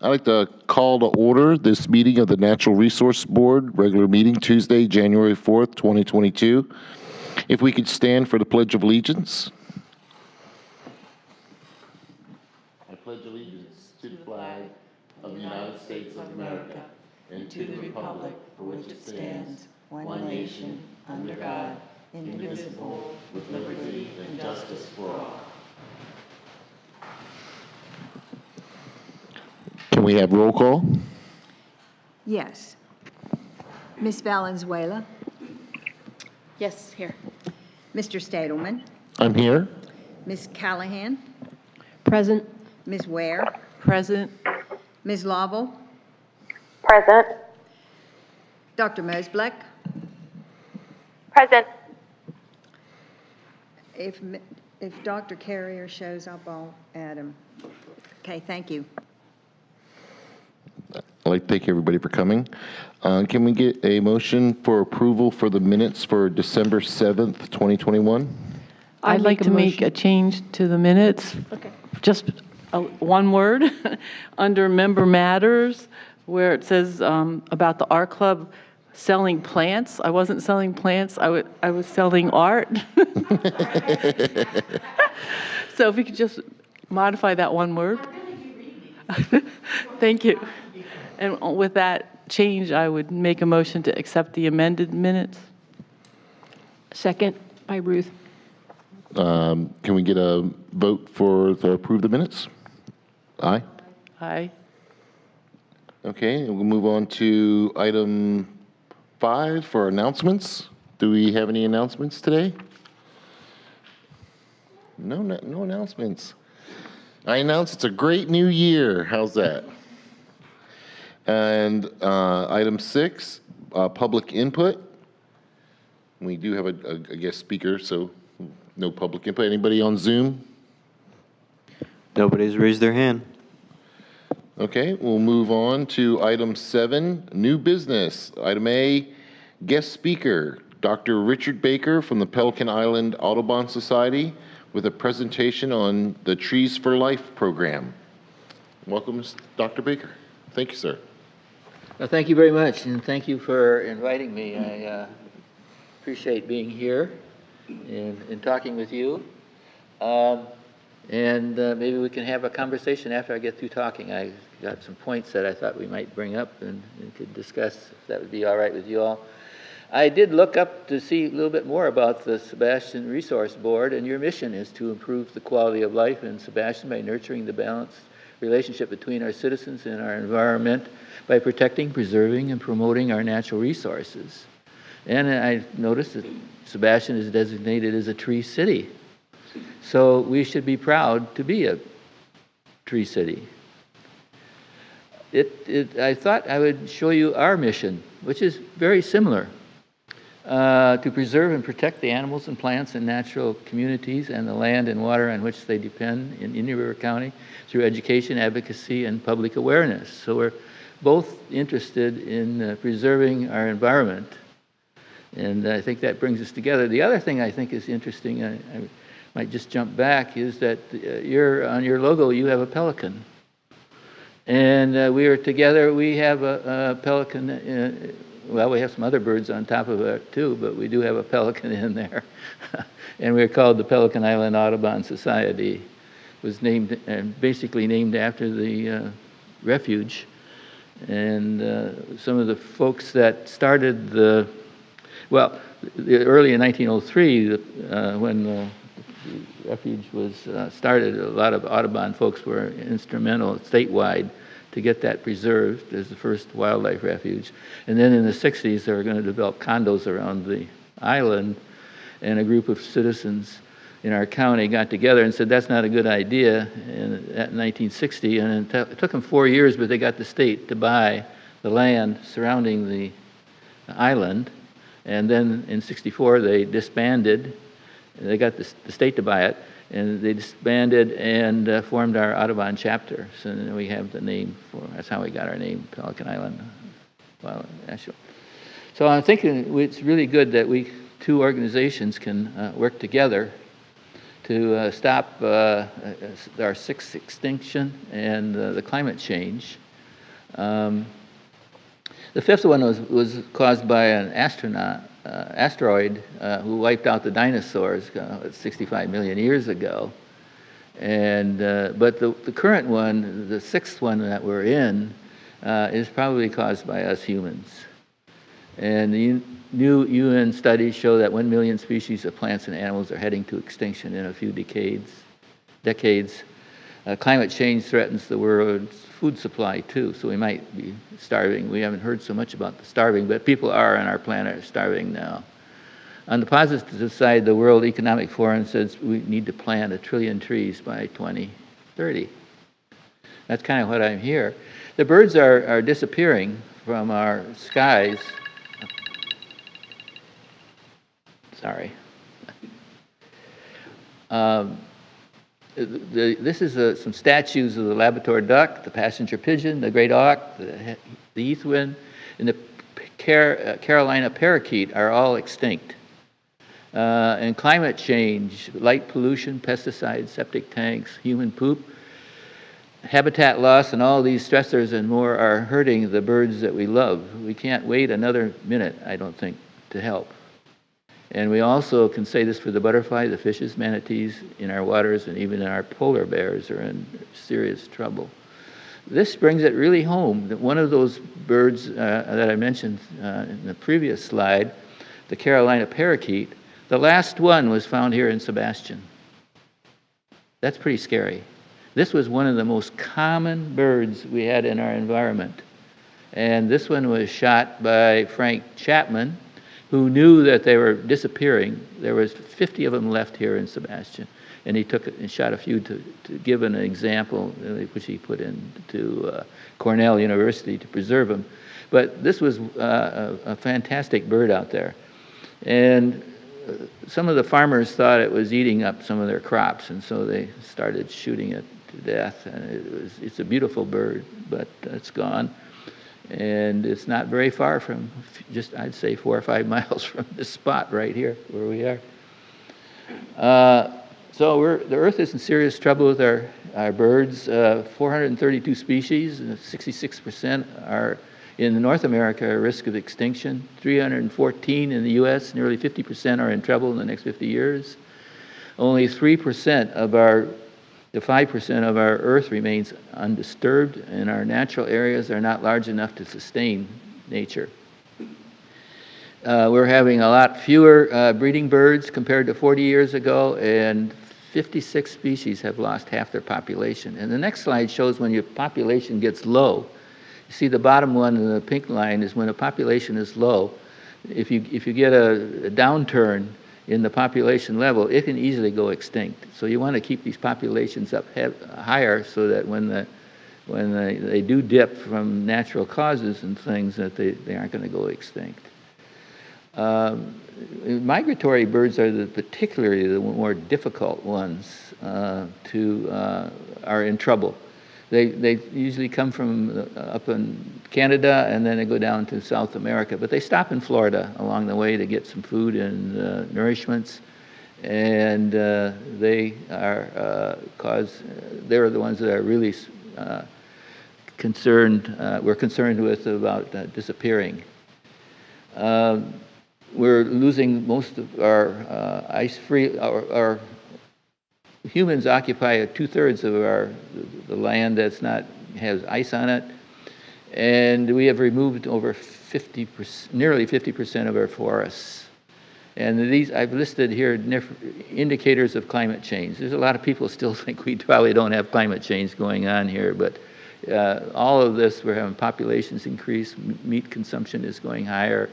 I'd like to call to order this meeting of the Natural Resource Board, regular meeting Tuesday, January 4th, 2022. If we could stand for the Pledge of Allegiance. I pledge allegiance to the flag of the United States of America and to the republic for which it stands, one nation, under God, indivisible, with liberty and justice for all. Can we have roll call? Yes. Ms. Valenzuela? Yes, here. Mr. Stadelman? I'm here. Ms. Callahan? Present. Ms. Ware? Present. Ms. Lovell? Present. Dr. Mosblick? Present. If Dr. Carrier shows up, I'll add him. Okay, thank you. I'd like to thank everybody for coming. Can we get a motion for approval for the minutes for December 7th, 2021? I'd like to make a change to the minutes. Okay. Just one word under member matters where it says about the art club selling plants. I wasn't selling plants. I was selling art. So if we could just modify that one word. Thank you. And with that change, I would make a motion to accept the amended minutes. Second by Ruth. Can we get a vote to approve the minutes? Aye. Aye. Okay, and we'll move on to item 5 for announcements. Do we have any announcements today? No announcements. I announce it's a great new year. How's that? And item 6, public input. We do have a guest speaker, so no public input. Anybody on Zoom? Nobody's raised their hand. Okay, we'll move on to item 7, new business. Item A, guest speaker, Dr. Richard Baker from the Pelican Island Audubon Society with a presentation on the Trees for Life program. Welcome, Dr. Baker. Thank you, sir. Well, thank you very much, and thank you for inviting me. I appreciate being here and talking with you. Maybe we can have a conversation after I get through talking. I got some points that I thought we might bring up and could discuss, if that would be all right with you all. I did look up to see a little bit more about the Sebastian Resource Board, and your mission is to improve the quality of life in Sebastian by nurturing the balanced relationship between our citizens and our environment by protecting, preserving, and promoting our natural resources. And I noticed that Sebastian is designated as a tree city. So we should be proud to be a tree city. I thought I would show you our mission, which is very similar. To preserve and protect the animals and plants and natural communities and the land and water on which they depend in Indian River County through education, advocacy, and public awareness. So we're both interested in preserving our environment, and I think that brings us together. The other thing I think is interesting, I might just jump back, is that on your logo you have a pelican. And we are together, we have a pelican, well, we have some other birds on top of it too, but we do have a pelican in there. And we're called the Pelican Island Audubon Society. It was named, basically named after the refuge. And some of the folks that started early in 1903, when the refuge was started, a lot of Audubon folks were instrumental statewide to get that preserved as the first wildlife refuge. And then in the 60s, they were going to develop condos around the island, and a group of citizens in our county got together and said, that's not a good idea, in 1960. And it took them 4 years, but they got the state to buy the land surrounding the island. And then in 64, they disbanded. They got the state to buy it, and they disbanded and formed our Audubon chapter. So then we have the name that's how we got our name, Pelican Island Wildlife National. So I'm thinking it's really good that we two organizations can work together to stop our sixth extinction and the climate change. The fifth one was caused by an asteroid who wiped out the dinosaurs 65 million years ago. And, but the current one, the sixth one that we're in, is probably caused by us humans. And the new UN studies show that 1 million species of plants and animals are heading to extinction in a few decades. Climate change threatens the world's food supply too, so we might be starving. We haven't heard so much about the starving, but people are on our planet are starving now. On the positive side, the World Economic Forum says we need to plant 1 trillion trees by 2030. That's kind of what I'm here. The birds are disappearing from our skies. Sorry. This is some statues of the Labrador duck, the passenger pigeon, the great auk, the heathwren, and the Carolina parakeet are all extinct. And climate change, light pollution, pesticides, septic tanks, human poop, habitat loss, and all these stressors and more are hurting the birds that we love. We can't wait another minute, I don't think, to help. And we also can say this for the butterfly, the fishes, manatees in our waters, and even our polar bears are in serious trouble. This brings it really home that one of those birds that I mentioned in the previous slide, the Carolina parakeet, the last one was found here in Sebastian. That's pretty scary. This was one of the most common birds we had in our environment. And this one was shot by Frank Chapman, who knew that they were disappearing. There was 50 of them left here in Sebastian. And he took it and shot a few to give an example, which he put into Cornell University to preserve them. But this was a fantastic bird out there. And some of the farmers thought it was eating up some of their crops, and so they started shooting it to death. And it's a beautiful bird, but it's gone. And it's not very far from, just I'd say 4 or 5 miles from this spot right here where we are. So the Earth is in serious trouble with our birds. 432 species, 66% are in North America are at risk of extinction. 314 in the U.S., nearly 50% are in trouble in the next 50 years. Only 3% of the 5% of our Earth remains undisturbed, and our natural areas are not large enough to sustain nature. We're having a lot fewer breeding birds compared to 40 years ago, and 56 species have lost half their population. And the next slide shows when your population gets low. You see the bottom one in the pink line is when a population is low. If you get a downturn in the population level, it can easily go extinct. So you want to keep these populations up higher so that when they do dip from natural causes and things, that they aren't going to go extinct. Migratory birds are particularly the more difficult ones are in trouble. They usually come from up in Canada, and then they go down to South America. But they stop in Florida along the way to get some food and nourishments. And they are they're the ones that are really concerned, we're concerned with about disappearing. We're losing most of our ice-free, our humans occupy 2/3 of the land that's has ice on it, and we have removed over 50%, nearly 50% of our forests. And these I've listed here indicators of climate change. There's a lot of people still think we probably don't have climate change going on here, but all of this, we're having populations increase, meat consumption is going higher,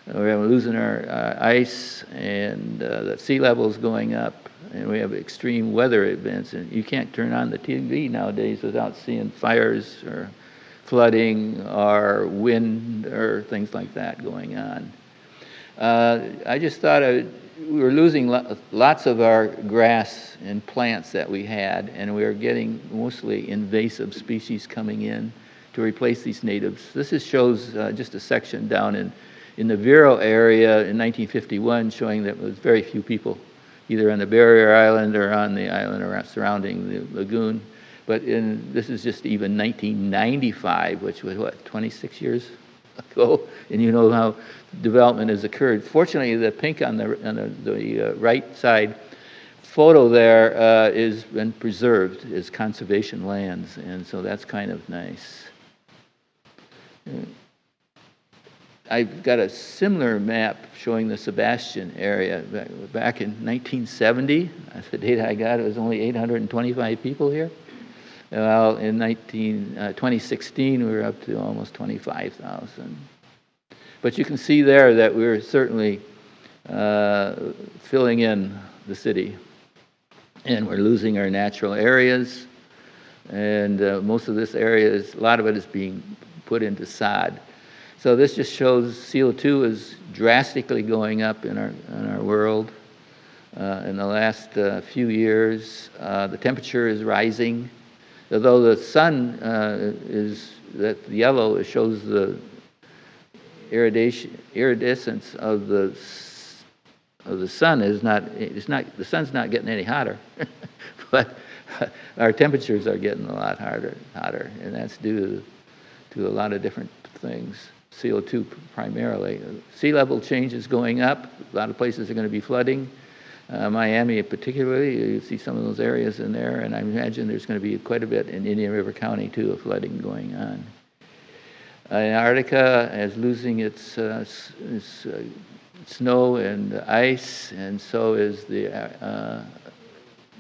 we're losing our ice, and the sea level is going up. And we have extreme weather events, and you can't turn on the TV nowadays without seeing fires or flooding or wind or things like that going on. I just thought we were losing lots of our grass and plants that we had, and we are getting mostly invasive species coming in to replace these natives. This shows just a section down in the Vero area in 1951, showing that there was very few people either on the barrier island or on the island surrounding the lagoon. But this is just even 1995, which was, what, 26 years ago? And you know how development has occurred. Fortunately, the pink on the right side photo there is been preserved as conservation lands, and so that's kind of nice. I've got a similar map showing the Sebastian area. Back in 1970, that's the data I got, it was only 825 people here. Well, in 2016, we were up to almost 25,000. But you can see there that we're certainly filling in the city. And we're losing our natural areas. And most of this area, a lot of it is being put into sod. So this just shows CO2 is drastically going up in our world. In the last few years, the temperature is rising. Although the sun is that yellow, it shows the iridescence of the sun the sun's not getting any hotter, but our temperatures are getting a lot hotter, and that's due to a lot of different things. CO2 primarily. Sea level change is going up. A lot of places are going to be flooding. Miami particularly, you see some of those areas in there, and I imagine there's going to be quite a bit in Indian River County too of flooding going on. Antarctica is losing its snow and ice, and so is the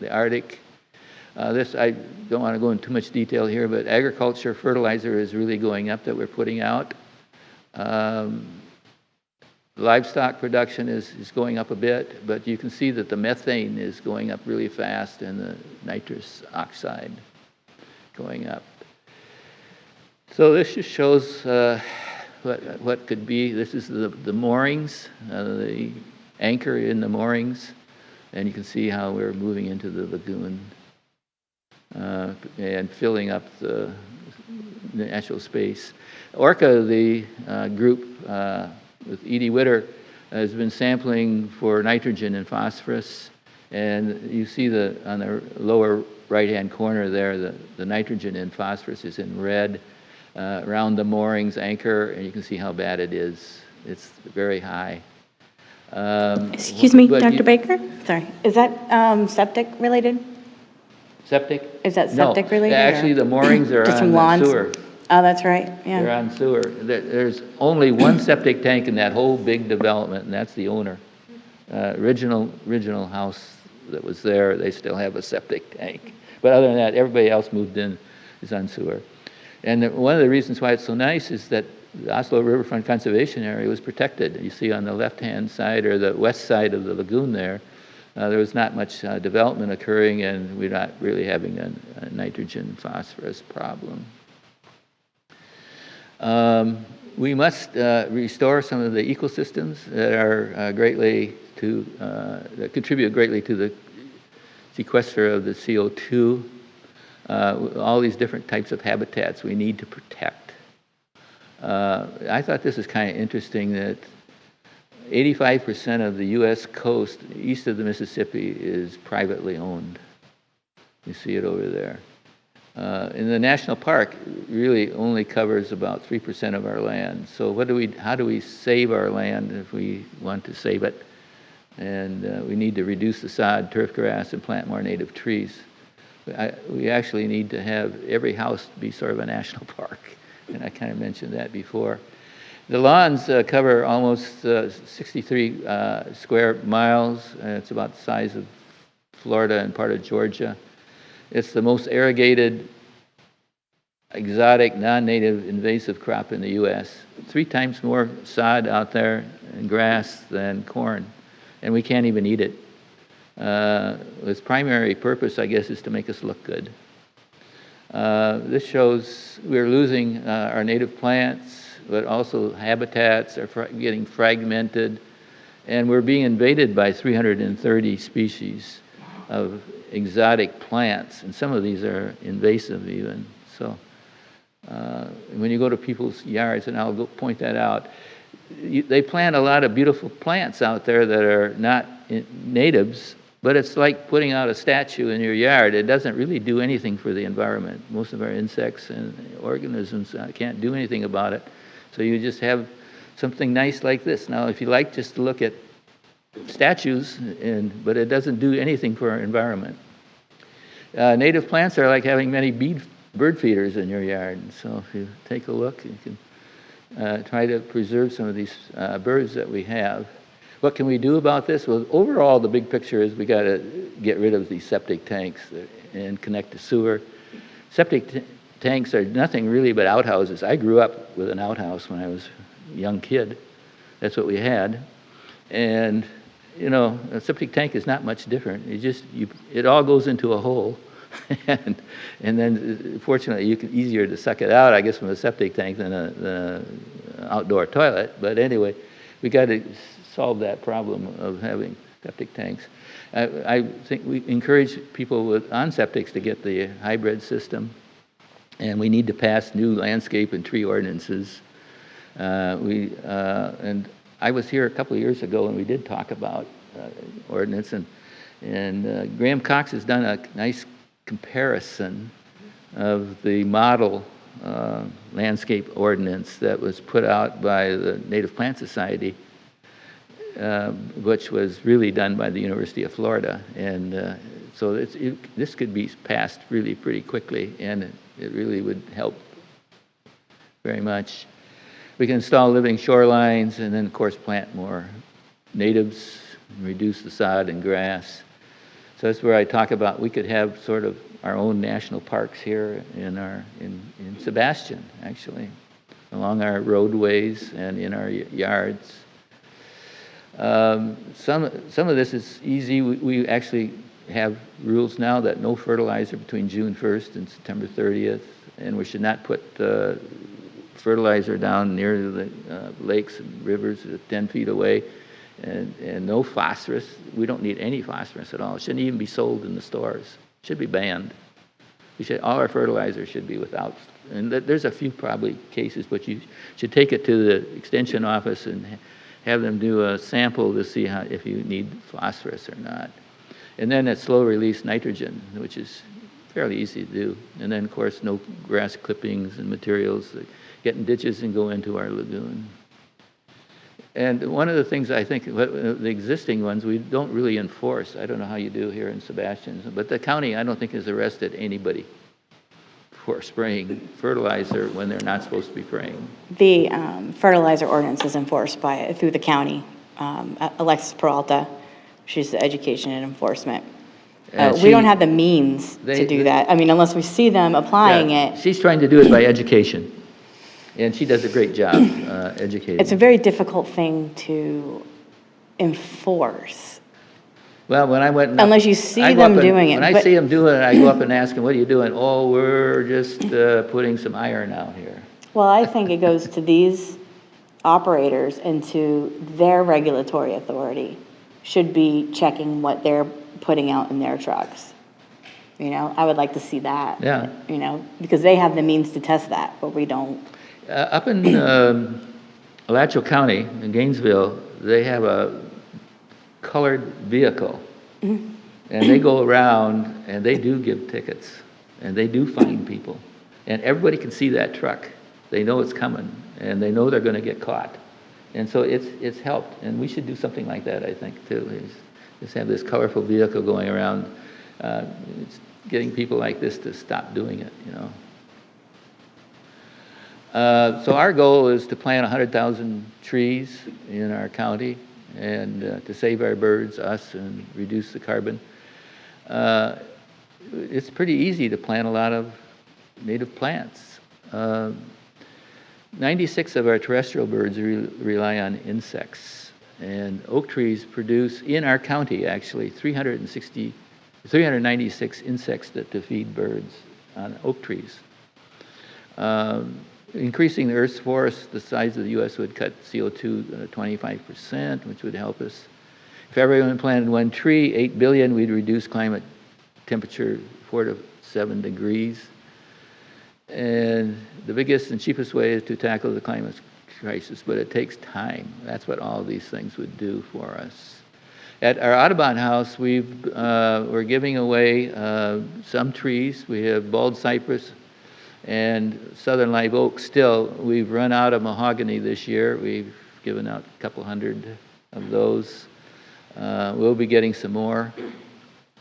Arctic. This, I don't want to go into too much detail here, but agriculture, fertilizer is really going up that we're putting out. Livestock production is going up a bit, but you can see that the methane is going up really fast and the nitrous oxide going up. So this just shows what could be. This is the moorings, the anchor in the moorings, and you can see how we're moving into the lagoon and filling up the natural space. Orca, the group with Edie Witter, has been sampling for nitrogen and phosphorus, and you see on the lower right-hand corner there, the nitrogen and phosphorus is in red around the moorings anchor, and you can see how bad it is. It's very high. Excuse me, Dr. Baker? Sorry. Is that septic related? Septic? Is that septic No, related? actually the moorings are Just on from the lawns? sewer. Oh, that's right, They're yeah. on sewer. There's only one septic tank in that whole big development, and that's the owner. Original house that was there, they still have a septic tank. But other than that, everybody else moved in is on sewer. And one of the reasons why it's so nice is that the Oslo Riverfront Conservation Area was protected. You see on the left-hand side, or the west side of the lagoon there was not much development occurring, and we're not really having a nitrogen phosphorus problem. We must restore some of the ecosystems that are that contribute greatly to the sequester of the CO2. All these different types of habitats we need to protect. I thought this is kind of interesting that 85% of the U.S. coast east of the Mississippi is privately owned. You see it over there. In the national park, really only covers about 3% of our land. So how do we save our land if we want to save it? And we need to reduce the sod, turf grass, and plant more native trees. We actually need to have every house be sort of a national park, and I kind of mentioned that before. The lawns cover almost 63 square miles, and it's about the size of Florida and part of Georgia. It's the most irrigated, exotic, non-native invasive crop in the U.S. 3 times more sod out there and grass than corn, and we can't even eat it. Its primary purpose, I guess, is to make us look good. This shows we're losing our native plants, but also habitats are getting fragmented, and we're being invaded by 330 species of exotic plants, and some of these are invasive even. So when you go to people's yards, and I'll go point that out, they plant a lot of beautiful plants out there that are not natives, But it's like putting out a statue in your yard. It doesn't really do anything for the environment. Most of our insects and organisms can't do anything about it. So you just have something nice like this. Now, if you like just to look at statues, but it doesn't do anything for our environment. Native plants are like having many bird feeders in your yard. So if you take a look, you can try to preserve some of these birds that we have. What can we do about this? Well, overall, the big picture is we got to get rid of these septic tanks and connect to sewer. Septic tanks are nothing really but outhouses. I grew up with an outhouse when I was a young kid. That's what we had. And, you know, a septic tank is not much different. It all goes into a hole. and then, fortunately, easier to suck it out, I guess, from a septic tank than an outdoor toilet. But anyway, we got to solve that problem of having septic tanks. I think we encourage people on septics to get the hybrid system, and we need to pass new landscape and tree ordinances. And I was here a couple of years ago, and we did talk about ordinance, and Graham Cox has done a nice comparison of the model landscape ordinance that was put out by the Native Plant Society, which was really done by the University of Florida. And so this could be passed really pretty quickly, and it really would help very much. We can install living shorelines, and then, of course, plant more natives, and reduce the sod and grass. So that's where I talk about we could have sort of our own national parks here in Sebastian, actually, along our roadways and in our yards. Some of this is easy. We actually have rules now that no fertilizer between June 1st and September 30th, and we should not put fertilizer down near the lakes and rivers 10 feet away, and no phosphorus. We don't need any phosphorus at all. It shouldn't even be sold in the stores. It should be banned. All our fertilizer should be without, and there's a few probably cases, but you should take it to the extension office and have them do a sample to see if you need phosphorus or not. And then it's slow release nitrogen, which is fairly easy to do. And then, of course, no grass clippings and materials that get in ditches and go into our lagoon. And one of the things I think, the existing ones, we don't really enforce. I don't know how you do here in Sebastian, but the county, I don't think, has arrested anybody for spraying fertilizer when they're not supposed to be spraying. The fertilizer ordinance is enforced through the county. Alexis Peralta, she's the education and enforcement. We don't have the means to do that. I mean, unless we see them applying it. She's trying to do it by education. And she does a great job educating. It's a very difficult thing to enforce. Well, when I went... Unless you see them doing it. When I see them doing it, I go up and ask them, what are you doing? Oh, we're just putting some iron out here. Well, I think it goes to these operators and to their regulatory authority should be checking what they're putting out in their trucks. You know, I would like to see that. Yeah. You know, because they have the means to test that, but we don't. Up in Alachua County, in Gainesville, they have a colored vehicle. Mm-hmm. And they go around and they do give tickets. And they do fine people. And everybody can see that truck. They know it's coming. And they know they're going to get caught. And so it's helped. And we should do something like that, I think, too. Just have this colorful vehicle going around. It's getting people like this to stop doing it, you know. So our goal is to plant 100,000 trees in our county and to save our birds, us, and reduce the carbon. It's pretty easy to plant a lot of native plants. 96 of our terrestrial birds rely on insects, and oak trees produce, in our county actually, 396 insects to feed birds on oak trees. Increasing the Earth's forest, the size of the U.S. would cut CO2 25%, which would help us. If everyone planted one tree, 8 billion, we'd reduce climate temperature 4 to 7 degrees. And the biggest and cheapest way is to tackle the climate crisis, but it takes time. That's what all these things would do for us. At our Audubon house, we're giving away some trees. We have bald cypress and southern live oak still. We've run out of mahogany this year. We've given out a couple hundred of those. We'll be getting some more.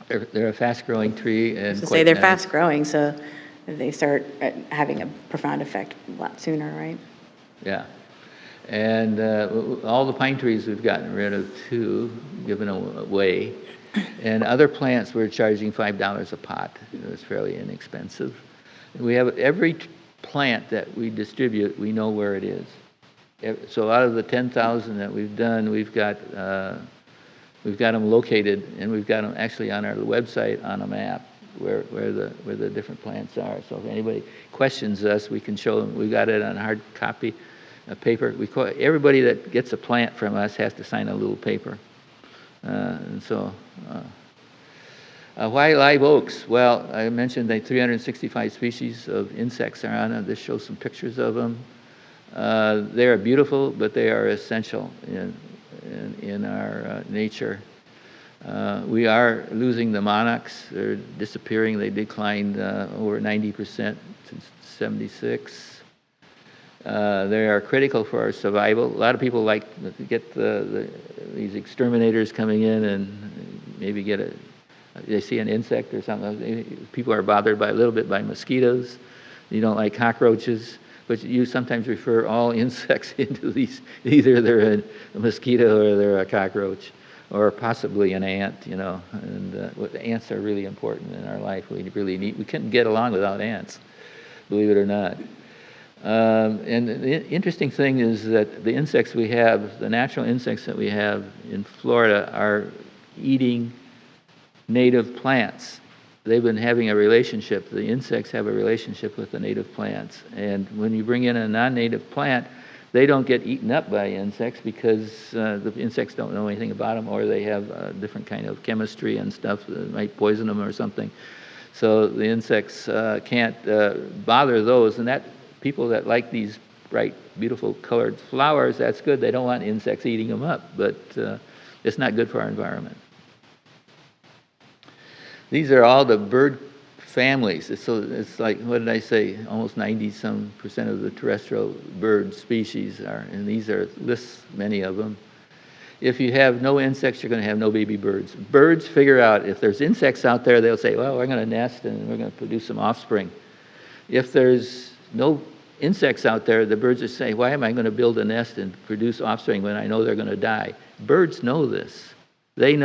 They're a fast-growing tree and To quite say they're nice. fast-growing, so they start having a profound effect a lot sooner, right? Yeah. And all the pine trees we've gotten rid of too, given away. And other plants we're charging $5 a pot. It's fairly inexpensive. We have every plant that we distribute, we know where it is. So out of the 10,000 that we've done, we've got them located, and we've got them actually on our website on a map where the different plants are. So if anybody questions us, we can show them. We got it on hard copy, paper. Everybody that gets a plant from us has to sign a little paper. Why live oaks? Well, I mentioned that 365 species of insects are on it. This shows some pictures of them. They are beautiful, but they are essential in our nature. We are losing the monarchs. They're disappearing. They declined over 90% since '76. They are critical for our survival. A lot of people like to get these exterminators coming in and maybe they see an insect or something. People are bothered a little bit by mosquitoes. You don't like cockroaches, but you sometimes refer all insects into these. Either they're a mosquito or they're a cockroach, or possibly an ant. And ants are really important in our life. We couldn't get along without ants, believe it or not. And the interesting thing is that the insects we have, the natural insects that we have in Florida, are eating native plants. They've been having a relationship. The insects have a relationship with the native plants. And when you bring in a non-native plant, they don't get eaten up by insects because the insects don't know anything about them, or they have a different kind of chemistry and stuff that might poison them or something. So the insects can't bother those. And that people that like these bright, beautiful colored flowers, that's good. They don't want insects eating them up, but it's not good for our environment. These are all the bird families. It's like, what did I say? Almost 90-some% of the terrestrial bird species are, and these are lists, many of them. If you have no insects, you're going to have no baby birds. Birds figure out if there's insects out there, they'll say, well, we're going to nest and we're going to produce some offspring. If there's no insects out there, the birds will say, why am I going to build a nest and produce offspring when I know they're going to die? Birds know this. They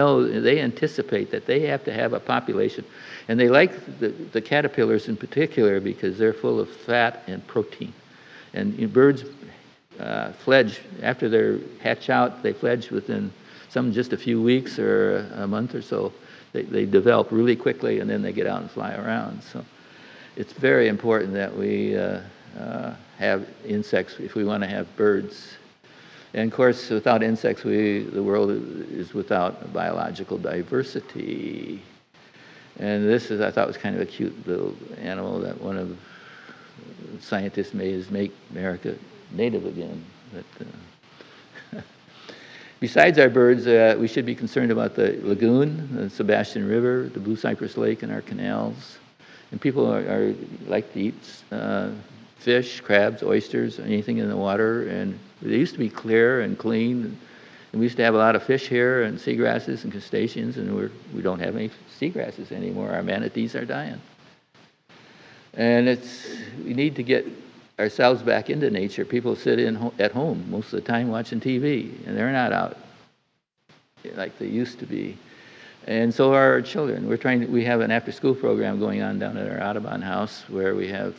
anticipate that they have to have a population. And they like the caterpillars in particular because they're full of fat and protein. And birds fledge, after they hatch out, they fledge within some just a few weeks or a month or so. They develop really quickly, and then they get out and fly around. So it's very important that we have insects if we want to have birds. And of course, without insects, the world is without biological diversity. And this I thought was kind of a cute little animal that one of the scientists made, is make America native again. But, besides our birds, we should be concerned about the lagoon, the Sebastian River, the Blue Cypress Lake, and our canals. And people like to eat fish, crabs, oysters, anything in the water. And they used to be clear and clean. And we used to have a lot of fish here, and seagrasses and crustaceans, and we don't have any seagrasses anymore. Our manatees are dying. And we need to get ourselves back into nature. People sit at home most of the time watching TV, and they're not out like they used to be. And so are our children. We have an after-school program going on down at our Audubon house where we have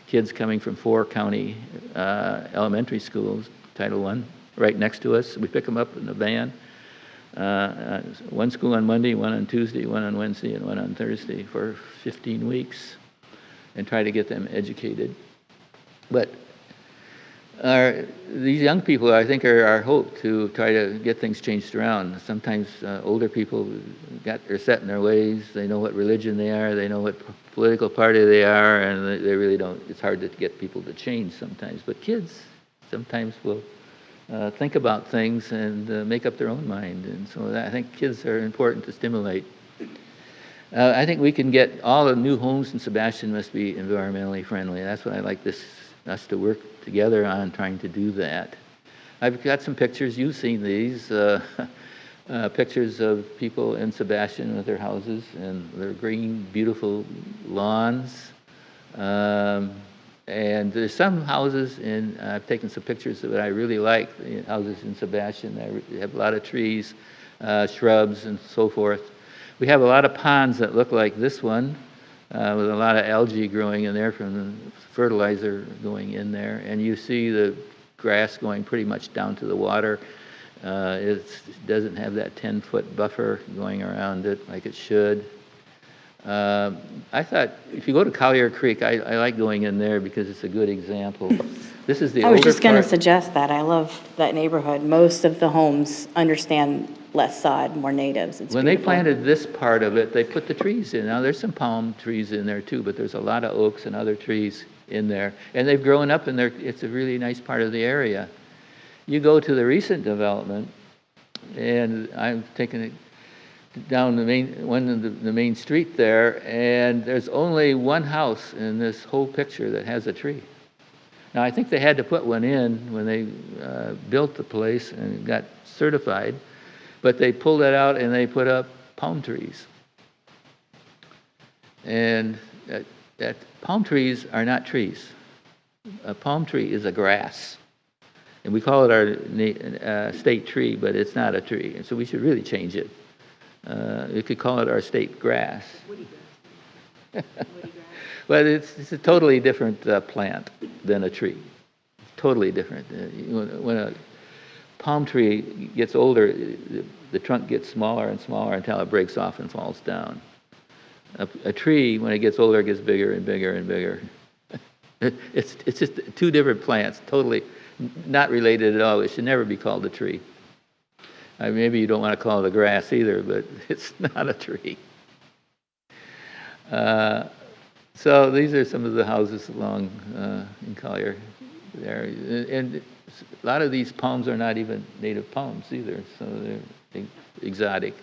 kids coming from 4 county elementary schools, Title I, right next to us. We pick them up in a van. One school on Monday, one on Tuesday, one on Wednesday, and one on Thursday for 15 weeks, and try to get them educated. But these young people, I think, are our hope to try to get things changed around. Sometimes older people are set in their ways. They know what religion they are. They know what political party they are, and they really don't. It's hard to get people to change sometimes. But kids sometimes will think about things and make up their own mind. And so I think kids are important to stimulate. I think we can get all the new homes in Sebastian must be environmentally friendly. That's what I like us to work together on, trying to do that. I've got some pictures. You've seen these pictures of people in Sebastian with their houses and their green, beautiful lawns. And there's some houses I've taken some pictures that I really like, the houses in Sebastian. They have a lot of trees, shrubs, and so forth. We have a lot of ponds that look like this one, with a lot of algae growing in there from the fertilizer going in there. And you see the grass going pretty much down to the water. It doesn't have that 10-foot buffer going around it like it should. I thought if you go to Collier Creek, I like going in there because it's a good example. This is the I was older just going to part. suggest that. I love that neighborhood. Most of the homes understand less sod, more natives. It's When they beautiful. planted this part of it, they put the trees in. Now, there's some palm trees in there too, but there's a lot of oaks and other trees in there. And they've grown up in there. It's a really nice part of the area. You go to the recent development, and I'm taking it down the main street there, and there's only one house in this whole picture that has a tree. Now, I think they had to put one in when they built the place and got certified, but they pulled that out and they put up palm trees. And that palm trees are not trees. A palm tree is a grass. And we call it our state tree, but it's not a tree. And so we should really change it. We could call it our state grass. Woody grass. But it's a totally different plant than a tree. Totally different. When a palm tree gets older, the trunk gets smaller and smaller until it breaks off and falls down. A tree, when it gets older, gets bigger and bigger and bigger. It's just two different plants, totally not related at all. It should never be called a tree. Maybe you don't want to call it a grass either, but it's not a tree. So these are some of the houses along in Collier there. And a lot of these palms are not even native palms either, so they're exotic.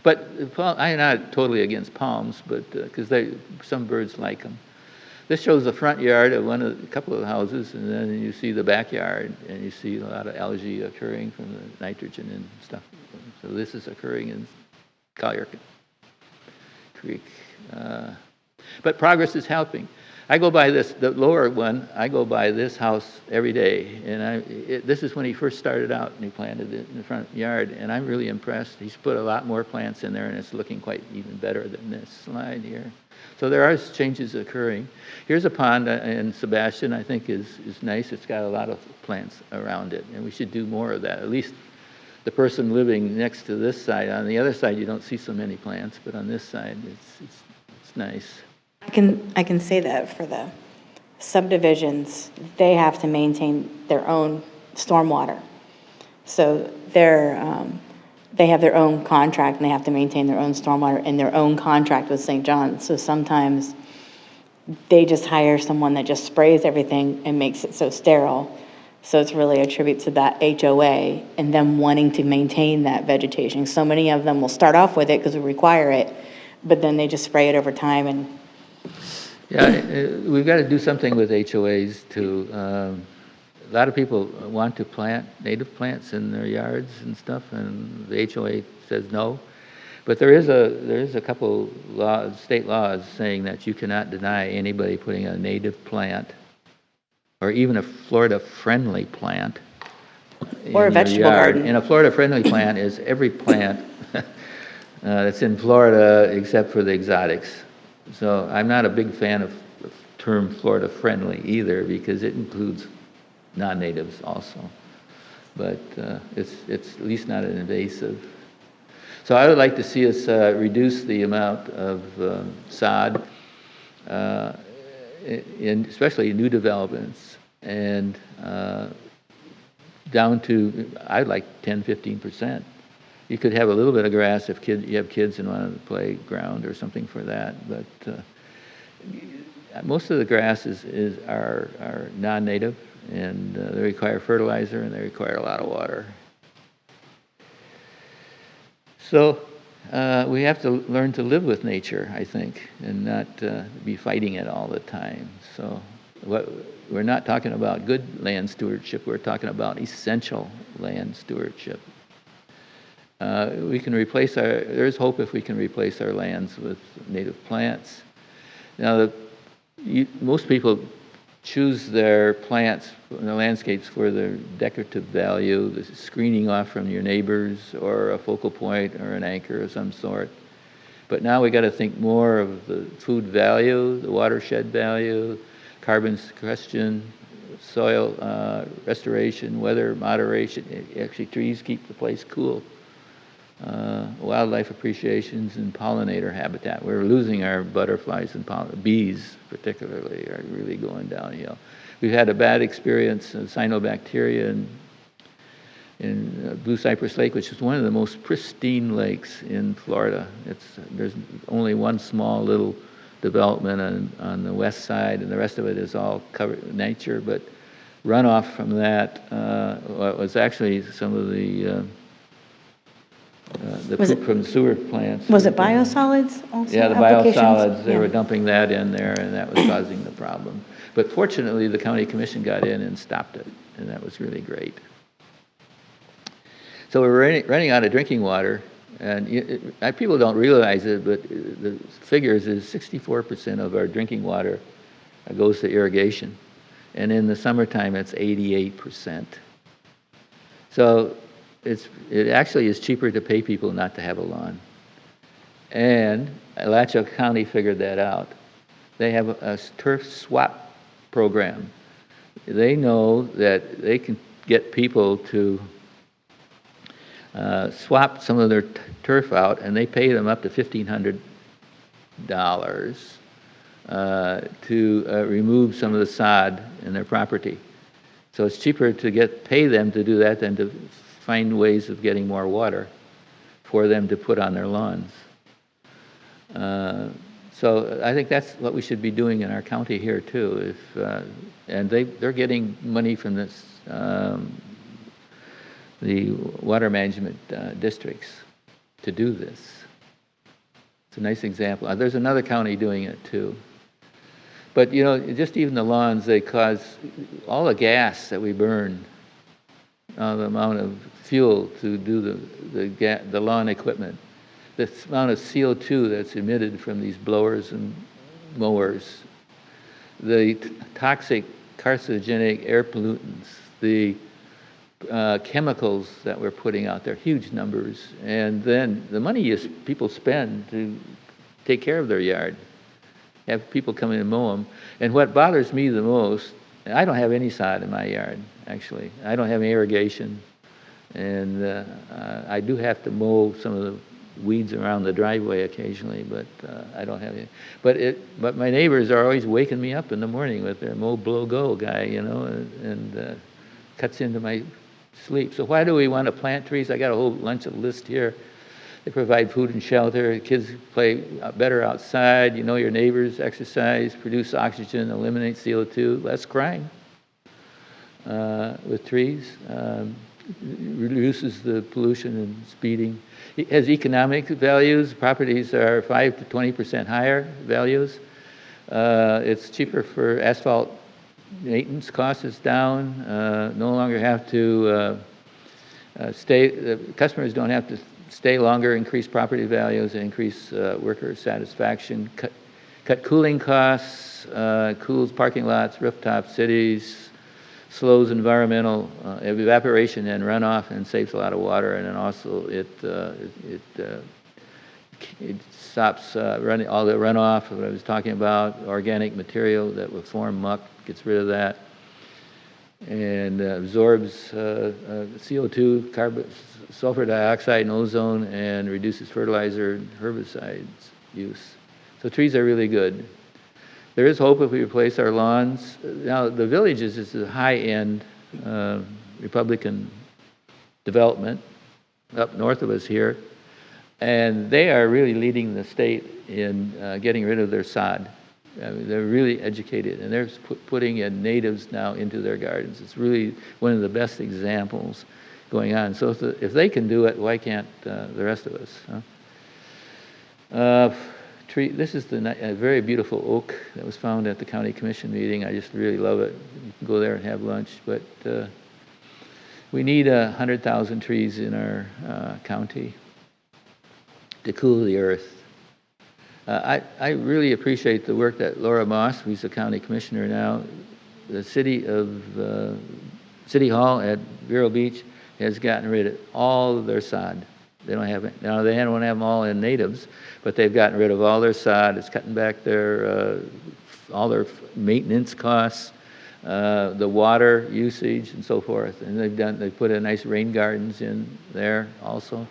But I'm not totally against palms, but because some birds like them. This shows the front yard of a couple of the houses, and then you see the backyard, and you see a lot of algae occurring from the nitrogen and stuff. So this is occurring in Collier Creek. But progress is helping. I go by the lower one, I go by this house every day. And this is when he first started out and he planted it in the front yard. And I'm really impressed. He's put a lot more plants in there and it's looking quite even better than this slide here. So there are changes occurring. Here's a pond in Sebastian I think is nice. It's got a lot of plants around it. And we should do more of that. At least the person living next to this side. On the other side, you don't see so many plants. But on this side, it's nice. I can say that for the subdivisions, they have to maintain their own stormwater. So they have their own contract and they have to maintain their own stormwater in their own contract with St. John's. So sometimes they just hire someone that just sprays everything and makes it so sterile. So it's really a tribute to that HOA and them wanting to maintain that vegetation. So many of them will start off with it because we require it, but then they just spray it over time. And yeah, we've got to do something with HOAs too. A lot of people want to plant native plants in their yards and stuff, and the HOA says no. But there is a couple state laws saying that you cannot deny anybody putting a native plant or even a Florida-friendly plant or a vegetable garden. And a Florida-friendly plant is every plant that's in Florida except for the exotics. So I'm not a big fan of the term Florida-friendly either because it includes non-natives also. But it's at least not an invasive. So I would like to see us reduce the amount of sod, especially new developments, and down to, I'd like 10-15%. You could have a little bit of grass if you have kids and want to play ground or something for that. But most of the grass are non-native, and they require fertilizer, and they require a lot of water. So we have to learn to live with nature, I think, and not be fighting it all the time. So we're not talking about good land stewardship, we're talking about essential land stewardship. We can replace there's hope if we can replace our lands with native plants. Now, most people choose their plants, their landscapes for their decorative value, the screening off from your neighbors, or a focal point, or an anchor of some sort. But now we got to think more of the food value, the watershed value, carbon sequestration, soil restoration, weather moderation. Actually, trees keep the place cool. Wildlife appreciations and pollinator habitat. We're losing our butterflies and bees, particularly, are really going downhill. We've had a bad experience of cyanobacteria in Blue Cypress Lake, which is one of the most pristine lakes in Florida. There's only one small little development on the west side, and the rest of it is all covered nature. But runoff from that was actually some of the poop from the sewer plants. Was it biosolids also? Yeah, the applications? biosolids, they Yeah. were dumping that in there, and that was causing the problem. But fortunately, the county commission got in and stopped it, and that was really great. So we're running out of drinking water, and people don't realize it, but the figures is 64% of our drinking water goes to irrigation, and in the summertime, it's 88%. So it actually is cheaper to pay people not to have a lawn. And Alachua County figured that out. They have a turf swap program. They know that they can get people to swap some of their turf out, and they pay them up to $1,500 to remove some of the sod in their property. So it's cheaper to pay them to do that than to find ways of getting more water for them to put on their lawns. So I think that's what we should be doing in our county here too. And they're getting money from this, the water management districts to do this. It's a nice example. There's another county doing it too. But just even the lawns, they cause all the gas that we burn, the amount of fuel to do the lawn equipment, the amount of CO2 that's emitted from these blowers and mowers, the toxic carcinogenic air pollutants, the chemicals that we're putting out there, huge numbers, and then the money people spend to take care of their yard, have people come in and mow them. And what bothers me the most, I don't have any sod in my yard, actually. I don't have any irrigation, and I do have to mow some of the weeds around the driveway occasionally, but I don't have any. But my neighbors are always waking me up in the morning with their mow, blow, go guy, and cuts into my sleep. So why do we want to plant trees? I got a whole bunch of list here. They provide food and shelter. Kids play better outside. Your neighbors, exercise, produce oxygen, eliminate CO2, less crime with trees. Reduces the pollution and speeding. It has economic values. Properties are 5 to 20% higher values. It's cheaper for asphalt maintenance. Cost is down. No longer have to customers don't have to stay longer, increase property values, and increase worker satisfaction. Cut cooling costs, cools parking lots, rooftop cities, slows environmental evaporation and runoff, and saves a lot of water. And then also it stops running all the runoff that I was talking about, organic material that will form muck, gets rid of that, and absorbs CO2, carbon, sulfur dioxide, and ozone, and reduces fertilizer and herbicides use. So trees are really good. There is hope if we replace our lawns. Now, the Villages is a high-end Republican development up north of us here, and they are really leading the state in getting rid of their sod. I mean, they're really educated, and they're putting in natives now into their gardens. It's really one of the best examples going on. So if they can do it, why can't the rest of us? Huh? This is a very beautiful oak that was found at the county commission meeting. I just really love it. You can go there and have lunch, but we need 100,000 trees in our county to cool the earth. I really appreciate the work that Laura Moss, who's the county commissioner now, the City Hall at Vero Beach has gotten rid of all of their sod. They don't have it. Now, they don't have them all in natives, but they've gotten rid of all their sod. It's cutting back their all their maintenance costs, the water usage, and so forth. And they've put in nice rain gardens in there also.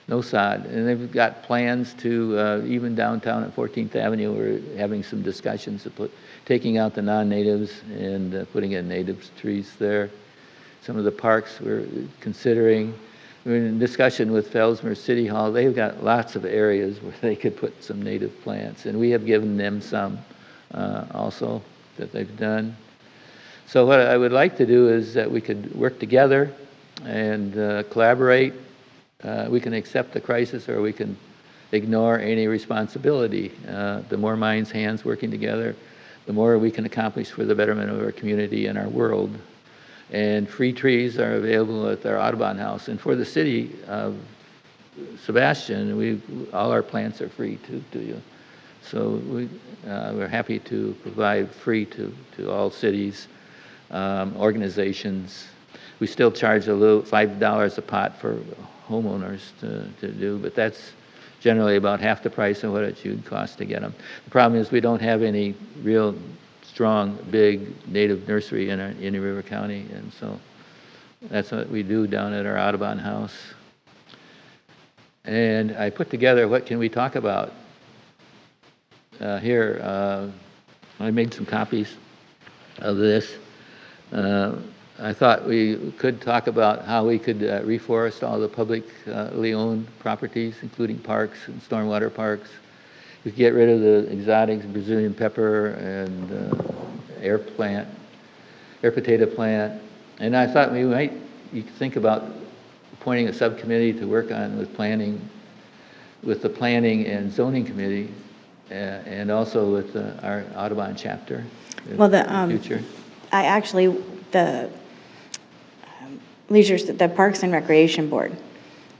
No sod. And they've got plans to, even downtown at 14th Avenue, we're having some discussions of taking out the non-natives and putting in native trees there. Some of the parks we're considering. We're in discussion with Felsmer City Hall. They've got lots of areas where they could put some native plants, and we have given them some also that they've done. So what I would like to do is that we could work together and collaborate. We can accept the crisis, or we can ignore any responsibility. The more minds, hands working together, the more we can accomplish for the betterment of our community and our world. And free trees are available at our Audubon house. And for the city of Sebastian, all our plants are free to you. So we're happy to provide free to all cities, organizations. We still charge a little, $5 a pot for homeowners to do, but that's generally about half the price of what it should cost to get them. The problem is we don't have any real strong, big native nursery in River County, and so that's what we do down at our Audubon house. And I put together what can we talk about here. I made some copies of this. I thought we could talk about how we could reforest all the publicly owned properties, including parks and stormwater parks. We could get rid of the exotics, Brazilian pepper, and air potato plant. And I thought you could think about appointing a subcommittee to work on with the planning and zoning committee, and also with our Audubon chapter. Well, in the future. The Parks and Recreation Board,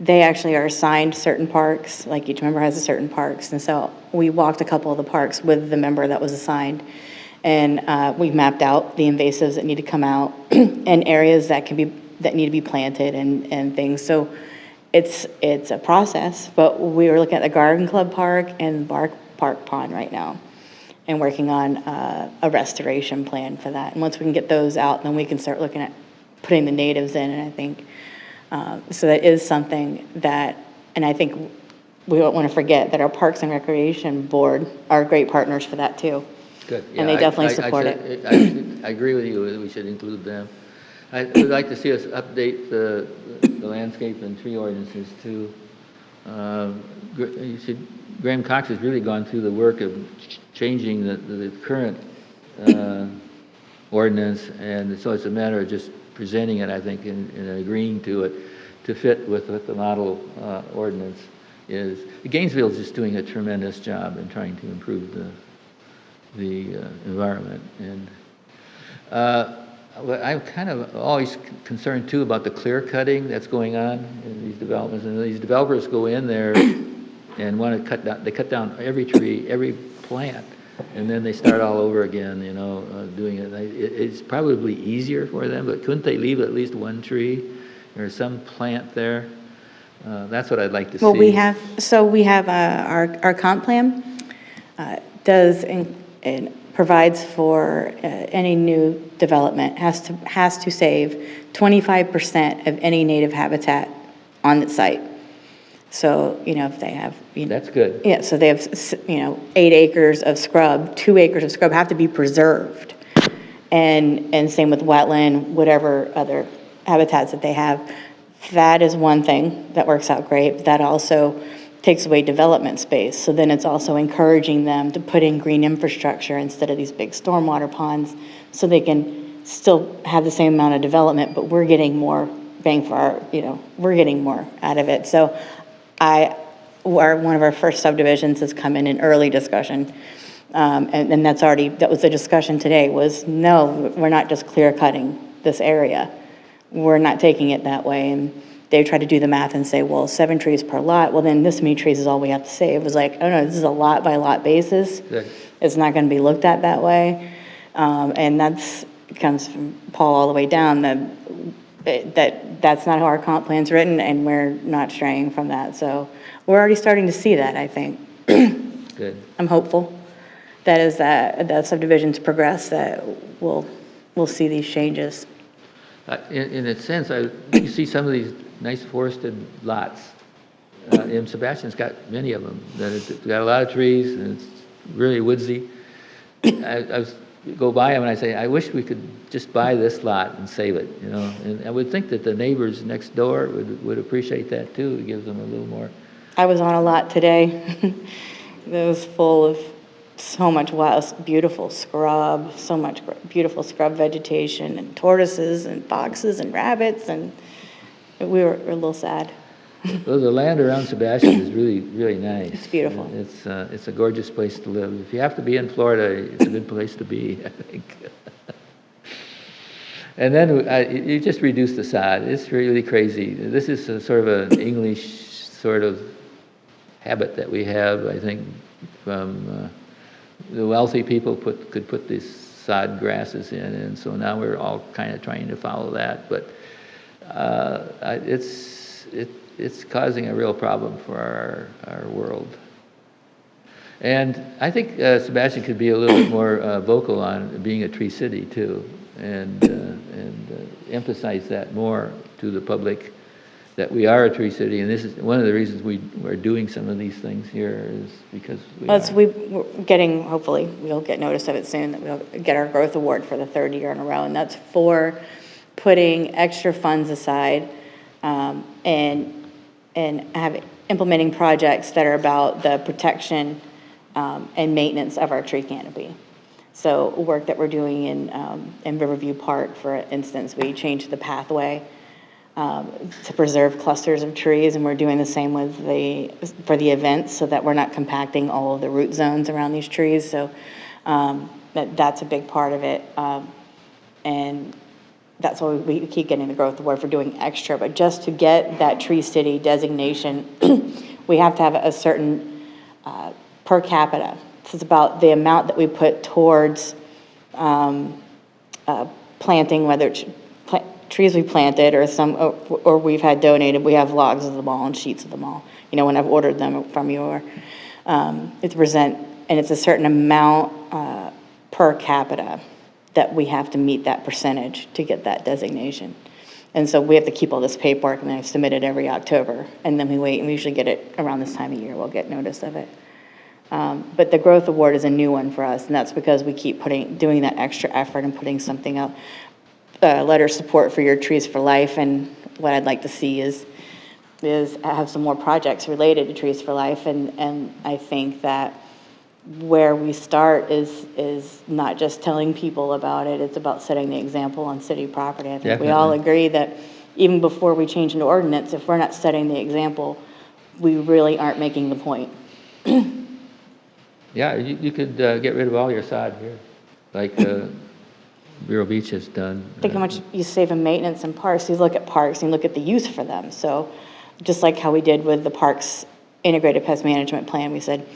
they actually are assigned certain parks, like each member has a certain parks, and so we walked a couple of the parks with the member that was assigned, and we mapped out the invasives that need to come out and areas that need to be planted and things. So it's a process, but we were looking at the Garden Club Park and Park Pond right now, and working on a restoration plan for that. And once we can get those out, then we can start looking at putting the natives in, and I think so that is something that, and I think we don't want to forget that our Parks and Recreation Board are great partners for that too. Good. And they definitely support it. I agree with you. We should include them. I would like to see us update the landscape and tree ordinances too. Graham Cox has really gone through the work of changing the current ordinance, and so it's a matter of just presenting it, I think, and agreeing to it to fit with what the model ordinance is. Gainesville is just doing a tremendous job in trying to improve the environment. And I'm kind of always concerned too about the clear cutting that's going on in these developments. And these developers go in there and want to cut down. They cut down every tree, every plant, and then they start all over again. Doing it. It's probably easier for them, but couldn't they leave at least one tree or some plant there? That's what I'd like to see. Well, we have our comp plan does and provides for any new development has to save 25% of any native habitat on the site. So, if they have... That's good. Yeah, so they have, 8 acres of scrub, 2 acres of scrub have to be preserved. And same with wetland, whatever other habitats that they have. That is one thing that works out great. That also takes away development space. So then it's also encouraging them to put in green infrastructure instead of these big stormwater ponds, so they can still have the same amount of development, but we're getting more bang for our, we're getting more out of it. So one of our first subdivisions has come in early discussion. And that was the discussion today, was no, we're not just clear cutting this area. We're not taking it that way. And they tried to do the math and say, well, 7 trees per lot. Well, then this many trees is all we have to save. It was like, oh no, this is a lot by lot basis. Good. It's not going to be looked at that way. And comes from Paul all the way down, that's not how our comp plan's written, and we're not straying from that. So we're already starting to see that, I think. Good. I'm hopeful that as that subdivisions progress, that we'll see these changes. In a sense, you see some of these nice forested lots. And Sebastian's got many of them. It's got a lot of trees, and it's really woodsy. I go by them and I say, I wish we could just buy this lot and save it, And I would think that the neighbors next door would appreciate that too. It gives them a little more. I was on a lot today. It was full of so much beautiful scrub, so much beautiful scrub vegetation, and tortoises and foxes and rabbits, and we were a little sad. Well, the land around Sebastian is really, really nice. It's beautiful. It's a gorgeous place to live. If you have to be in Florida, it's a good place to be, I think. And then you just reduce the sod. It's really crazy. This is sort of an English sort of habit that we have, I think, from the wealthy people could put these sod grasses in, and so now we're all kind of trying to follow that. But it's causing a real problem for our world. And I think Sebastian could be a little bit more vocal on being a tree city too, and emphasize that more to the public, that we are a tree city. And this is one of the reasons we're doing some of these things here, is because we're getting, hopefully we'll get notice of it soon, that we'll get our growth award for the 3rd year in a row, and that's for putting extra funds aside and implementing projects that are about the protection and maintenance of our tree canopy. So work that we're doing in Riverview Park, for instance, we changed the pathway to preserve clusters of trees, and we're doing the same for the events, so that we're not compacting all of the root zones around these trees. So that's a big part of it, and that's why we keep getting the growth award for doing extra. But just to get that tree city designation, we have to have a certain per capita. This is about the amount that we put towards planting, whether it's trees we planted or we've had donated. We have logs of them all and sheets of them all. When I've ordered them from you, it's present, and it's a certain amount per capita that we have to meet that percentage to get that designation. And so we have to keep all this paperwork, and then I submit it every October, and then we wait, and we usually get it around this time of year. We'll get notice of it. But the growth award is a new one for us, and that's because we keep doing that extra effort and putting something up. Letter support for your Trees for Life, and what I'd like to see is have some more projects related to Trees for Life, and I think that where we start is not just telling people about it, it's about setting the example on city property. I think Definitely. We all agree that even before we change an ordinance, if we're not setting the example, we really aren't making the point. Yeah, you could get rid of all your sod here, like Vero Beach has done. Think how much you save in maintenance in parks. You look at parks and you look at the use for them. So just like how we did with the parks integrated pest management plan, we said,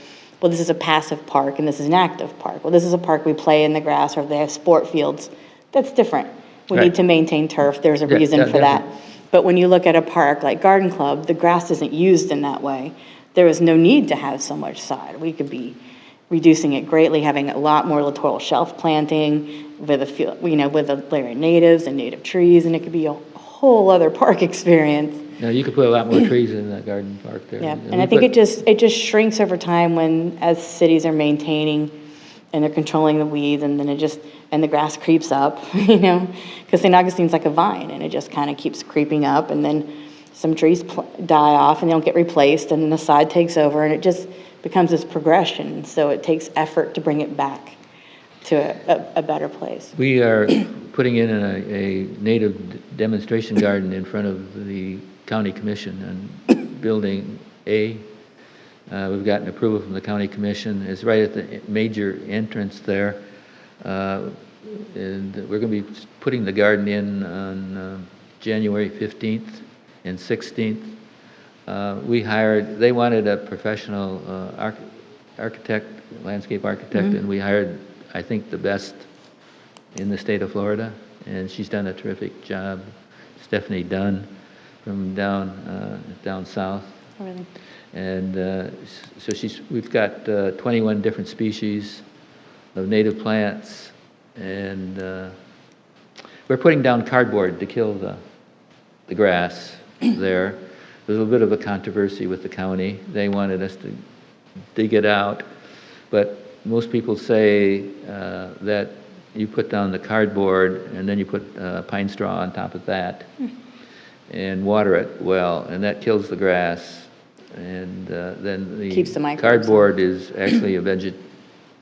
well, this is a passive park and this is an active park. Well, this is a park we play in the grass, or they have sport fields. That's different. We need to maintain turf. There's a reason for that. But when you look at a park like Garden Club, the grass isn't used in that way. There is no need to have so much sod. We could be reducing it greatly, having a lot more littoral shelf planting with with the layer of natives and native trees, and it could be a whole other park experience. Now, you could put a lot more trees in that garden park there. Yeah, and I think it just shrinks over time as cities are maintaining and they're controlling the weeds, and then and the grass creeps up, because St. Augustine's like a vine, and it just kind of keeps creeping up, and then some trees die off and they don't get replaced, and then the sod takes over, and it just becomes this progression. So it takes effort to bring it back to a better place. We are putting in a native demonstration garden in front of the county commission and building A. We've gotten approval from the county commission. It's right at the major entrance there. And we're going to be putting the garden in on January 15th and 16th. They wanted a professional architect, landscape architect, and we hired, I think, the best in the state of Florida, and she's done a terrific job. Stephanie Dunn from down south. Oh, really? And so we've got 21 different species of native plants, and we're putting down cardboard to kill the grass there. There's a little bit of a controversy with the county. They wanted us to dig it out, but most people say that you put down the cardboard and then you put pine straw on top of that and water it well, and that kills the grass. And then the Keeps the microbes cardboard is actually a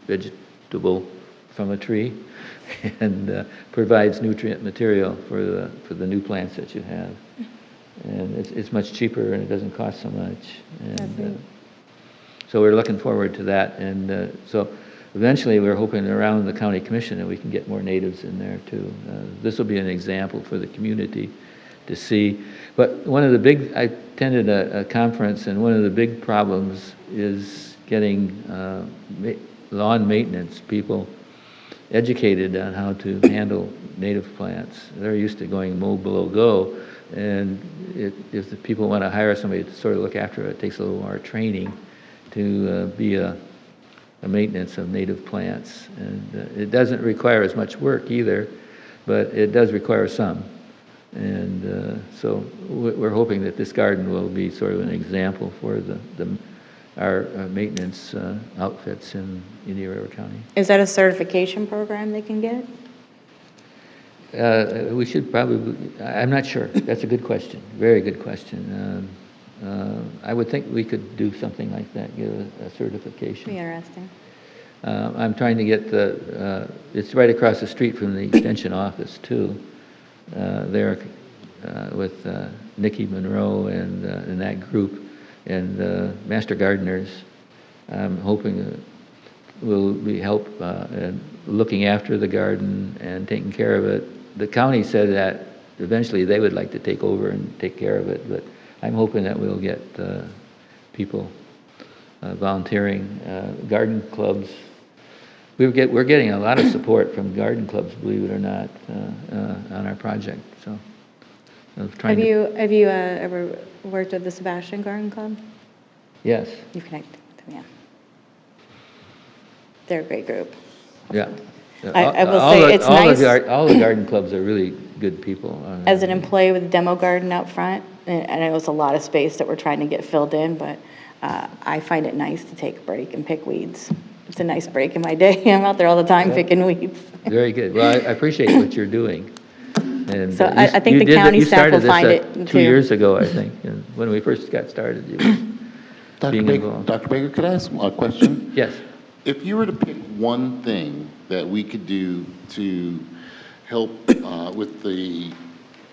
vegetable from a tree and provides nutrient material for the new plants that you have. And it's much cheaper and it doesn't cost so much. And so we're looking forward to that. And so eventually we're hoping around the county commission that we can get more natives in there too. This will be an example for the community to see. But I attended a conference, and one of the big problems is getting lawn maintenance people educated on how to handle native plants. They're used to going mow, blow, go, and if the people want to hire somebody to sort of look after it, it takes a little more training to be a maintenance of native plants. And it doesn't require as much work either, but it does require some. And so we're hoping that this garden will be sort of an example for our maintenance outfits in Indian River County. Is that a certification program they can get? We should probably, I'm not sure. That's a good question. Very good question. I would think we could do something like that, give a certification. Be interesting. I'm trying to get it's right across the street from the extension office too. There with Nikki Monroe and that group and Master Gardeners. I'm hoping will be help in looking after the garden and taking care of it. The county said that eventually they would like to take over and take care of it, but I'm hoping that we'll get people volunteering. Garden clubs. We're getting a lot of support from garden clubs, believe it or not, on our project. So, Have you ever worked with the Sebastian Garden Club? Yes. You connected with them, yeah. They're a great group. Yeah. I will say it's nice. All the garden clubs are really good people. As an employee with the demo garden out front, and it was a lot of space that we're trying to get filled in, but I find it nice to take a break and pick weeds. It's a nice break in my day. I'm out there all the time picking weeds. Very good. Well, I appreciate what you're doing. And So I think the county staff will find it too. 2 years ago, I think, when we first got started. Being involved. Dr. Baker, could I ask a question? Yes. If you were to pick one thing that we could do to help with the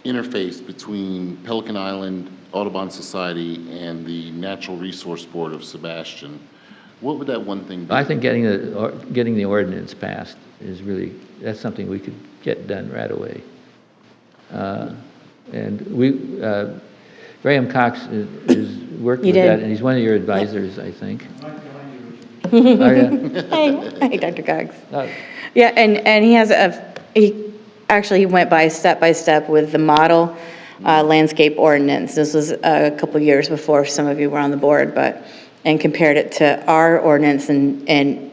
interface between Pelican Island Audubon Society and the Natural Resource Board of Sebastian, what would that one thing be? I think getting the ordinance passed is really, that's something we could get done right away. And Graham Cox is worked with that, and he's one of your advisors, I think. Oh, yeah. Hey, Dr. Cox. Oh. Yeah, and he has he went by step with the model landscape ordinance. This was a couple years before some of you were on the board, and compared it to our ordinance and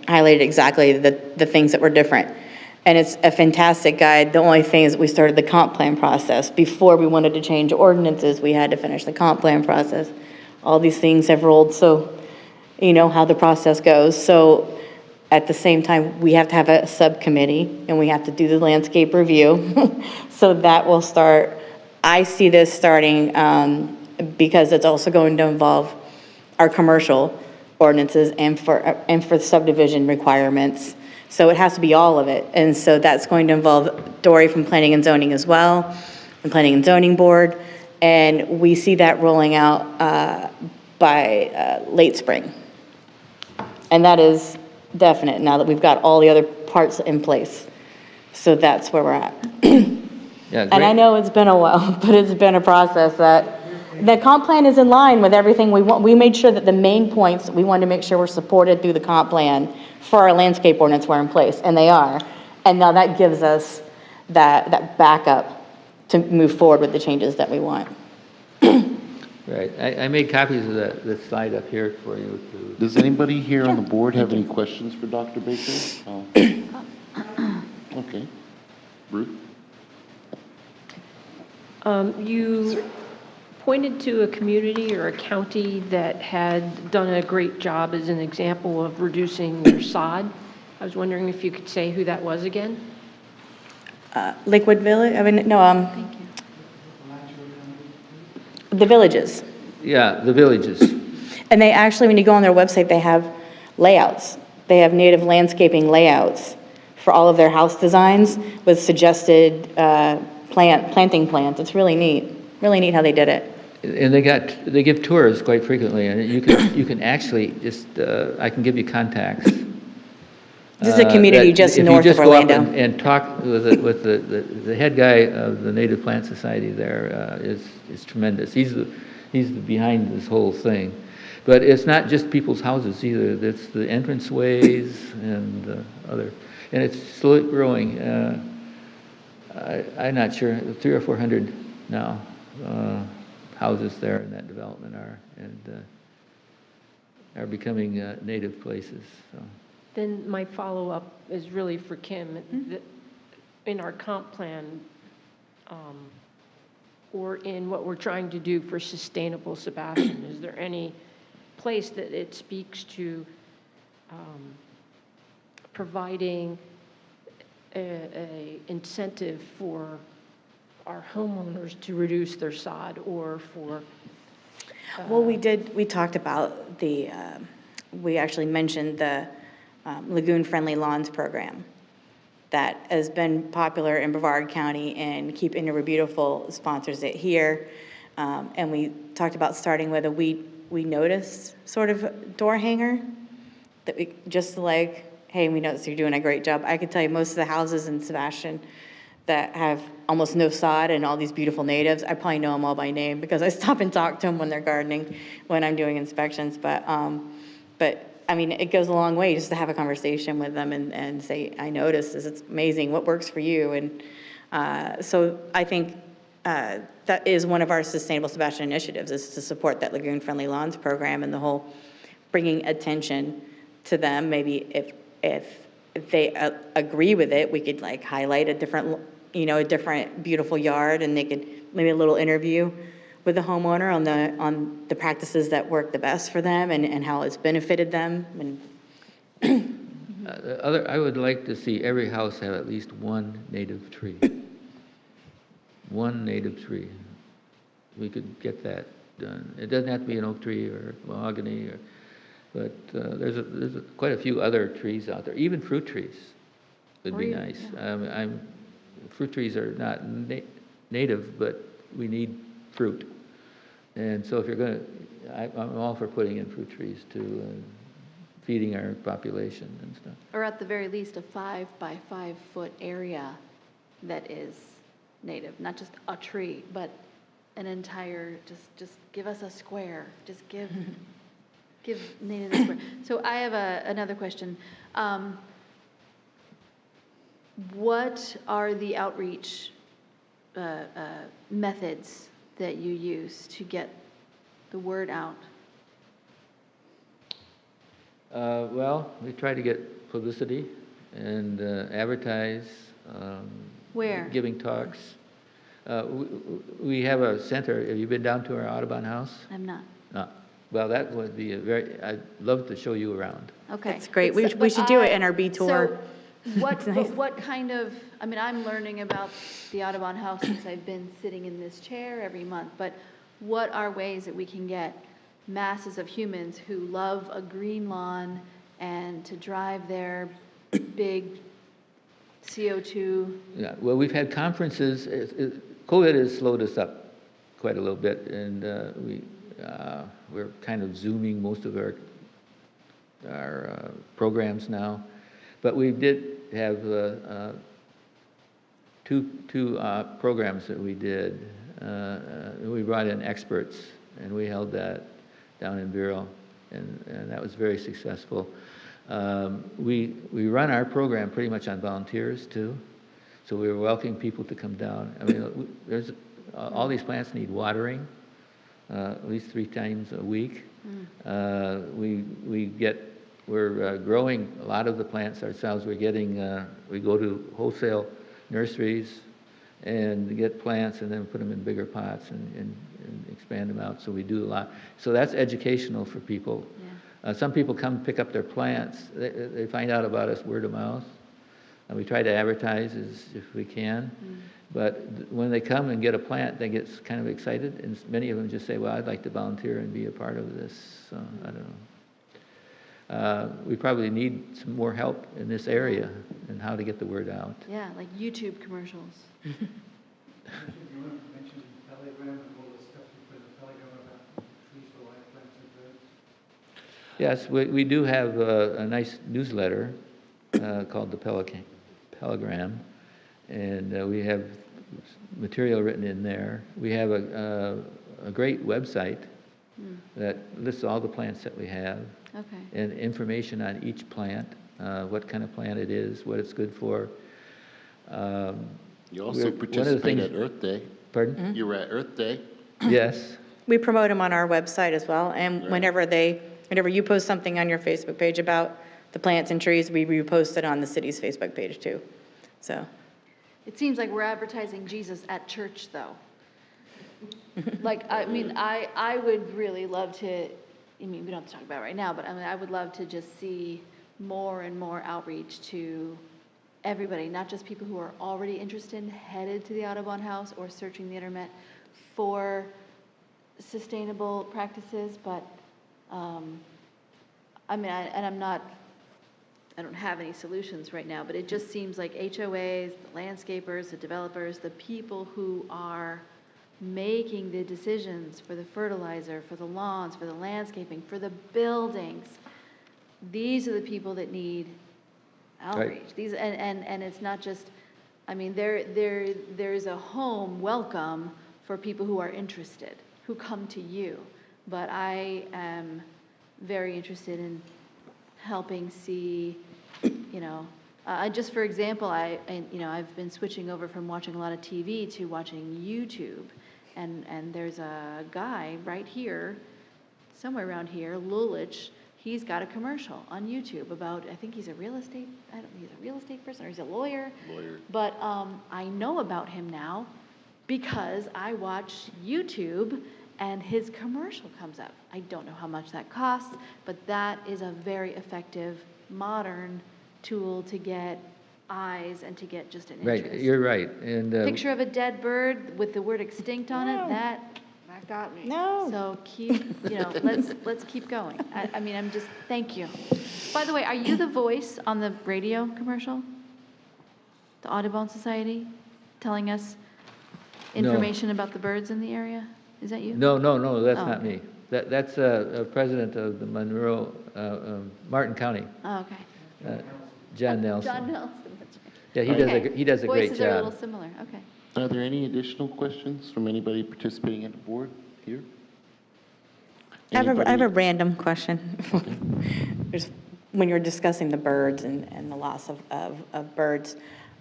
highlighted exactly the things that were different. And it's a fantastic guide. The only thing is we started the comp plan process. Before we wanted to change ordinances, we had to finish the comp plan process. All these things have rolled, so you know how the process goes. So at the same time, we have to have a subcommittee, and we have to do the landscape review. So that will start, I see this starting because it's also going to involve our commercial ordinances and for subdivision requirements. So it has to be all of it. And so that's going to involve Dory from Planning and Zoning as well, the Planning and Zoning Board. And we see that rolling out by late spring. And that is definite now that we've got all the other parts in place. So that's where we're at. Yeah, And I great. know it's been a while, but it's been a process that, the comp plan is in line with everything we want. We made sure that the main points, we wanted to make sure were supported through the comp plan for our landscape ordinance were in place, and they are. And now that gives us that backup to move forward with the changes that we want. Right. I made copies of the slide up here for you to. Does anybody here on the board have any questions for Dr. Baker? Okay. Ruth? You pointed to a community or a county that had done a great job as an example of reducing their sod. I was wondering if you could say who that was again? Lakewood Village, Thank you. the villages. Yeah, the villages. And they actually, when you go on their website, they have layouts. They have native landscaping layouts for all of their house designs with suggested planting plants. It's really neat how they did it. And they give tours quite frequently, and you can actually just, I can give you contacts. This is a community that just if north you of just go up Orlando. and talk with the head guy of the Native Plant Society there is tremendous. He's the behind this whole thing. But it's not just people's houses either. It's the entranceways and other, and it's slowly growing. I'm not sure, 300 or 400 now houses there in that development are becoming native places. So. Then my follow-up is really for Kim. In our comp plan, or in what we're trying to do for sustainable Sebastian, is there any place that it speaks to providing a incentive for our homeowners to reduce their sod, or for Well, we talked about we actually mentioned the Lagoon Friendly Lawns program that has been popular in Brevard County, and Keep Indoor Beautiful sponsors it here. And we talked about starting with a we notice sort of door hanger that we just like, hey, we notice you're doing a great job. I could tell you most of the houses in Sebastian that have almost no sod and all these beautiful natives, I probably know them all by name because I stop and talk to them when they're gardening, when I'm doing inspections. But I mean, it goes a long way just to have a conversation with them and say, I noticed this, it's amazing, what works for you? And so I think that is one of our Sustainable Sebastian initiatives, is to support that Lagoon Friendly Lawns program and the whole bringing attention to them. Maybe if they agree with it, we could like highlight a different beautiful yard, and they could maybe a little interview with the homeowner on the practices that work the best for them and how it's benefited them. And I would like to see every house have at least one native tree. One native tree. We could get that done. It doesn't have to be an oak tree or mahogany, but there's quite a few other trees out there. Even fruit trees would be nice. Fruit trees are not native, but we need fruit. And so if you're going to, I'm all for putting in fruit trees to feeding our population and stuff. Or at the very least, a 5 by 5 foot area that is native, not just a tree, but an entire, just give us a square, just give native a square. So I have another question. What are the outreach methods that you use to get the word out? Well, we try to get publicity and advertise. Where? Giving talks. We have a center. Have you been down to our Audubon house? I'm not. Well, that would be I'd love to show you around. Okay. it's great. We should do it in our B tour. So what kind of, I'm learning about the Audubon house since I've been sitting in this chair every month, but what are ways that we can get masses of humans who love a green lawn and to drive their big CO2? Yeah, well, we've had conferences. COVID has slowed us up quite a little bit, and we're kind of Zooming most of our programs now. But we did have two programs that we did. We brought in experts, and we held that down in Vero, and that was very successful. We run our program pretty much on volunteers too, so we were welcoming people to come down. I mean, there's all these plants need watering at least 3 times a week. We're growing a lot of the plants ourselves. We go to wholesale nurseries and get plants and then put them in bigger pots and expand them out. So we do a lot. So that's educational for people. Yeah. Some people come pick up their plants. They find out about us word of mouth. We try to advertise if we can. But when they come and get a plant, they get kind of excited. And many of them just say, well, I'd like to volunteer and be a part of this. So I don't know. We probably need some more help in this area and how to get the word out. Yeah, like YouTube commercials. You mentioned Pelican and all the stuff you put in Pelican about trees for life, plants and birds. Yes, we do have a nice newsletter called the Pelican, and we have material written in there. We have a great website that lists all the plants that we have. Okay. And information on each plant, what kind of plant it is, what it's good for. You also participate at Earth Day. Pardon? You were at Earth Day. Yes. We promote them on our website as well, and whenever you post something on your Facebook page about the plants and trees, we repost it on the city's Facebook page too. So. It seems like we're advertising Jesus at church, though. Like, I mean, I would really love to, I mean, we don't have to talk about it right now, but I mean, I would love to just see more and more outreach to everybody, not just people who are already interested and headed to the Audubon House or searching the internet for sustainable practices, but I mean, I don't have any solutions right now, but it just seems like HOAs, the landscapers, the developers, the people who are making the decisions for the fertilizer, for the lawns, for the landscaping, for the buildings, these are the people that need outreach. Right. These and it's not just, I mean, there's a home welcome for people who are interested, who come to you. But I am very interested in helping see, you know, just for example, I've been switching over from watching a lot of TV to watching YouTube, and there's a guy right here, somewhere around here, Lulich. He's got a commercial on YouTube about, I think he's a real estate person or he's a lawyer. But I know about him now because I watch YouTube and his commercial comes up. I don't know how much that costs, but that is a very effective modern tool to get eyes and to get just an interest. Right, you're right. And Picture of a dead bird with the word extinct on it, that got me. No. So let's keep going. I mean, I'm just, thank you. By the way, are you the voice on the radio commercial? The Audubon Society telling us information about the birds in the area? Is that you? No, that's Oh, not okay. me. That's a president of the Monroe, Martin County, Oh, okay. John Nelson. John Nelson, that's right. Yeah, he does a great Voices are a job. little similar, okay. Are there any additional questions from anybody participating at the board here? I have a Anybody? random question. When you're discussing the birds and the loss of birds,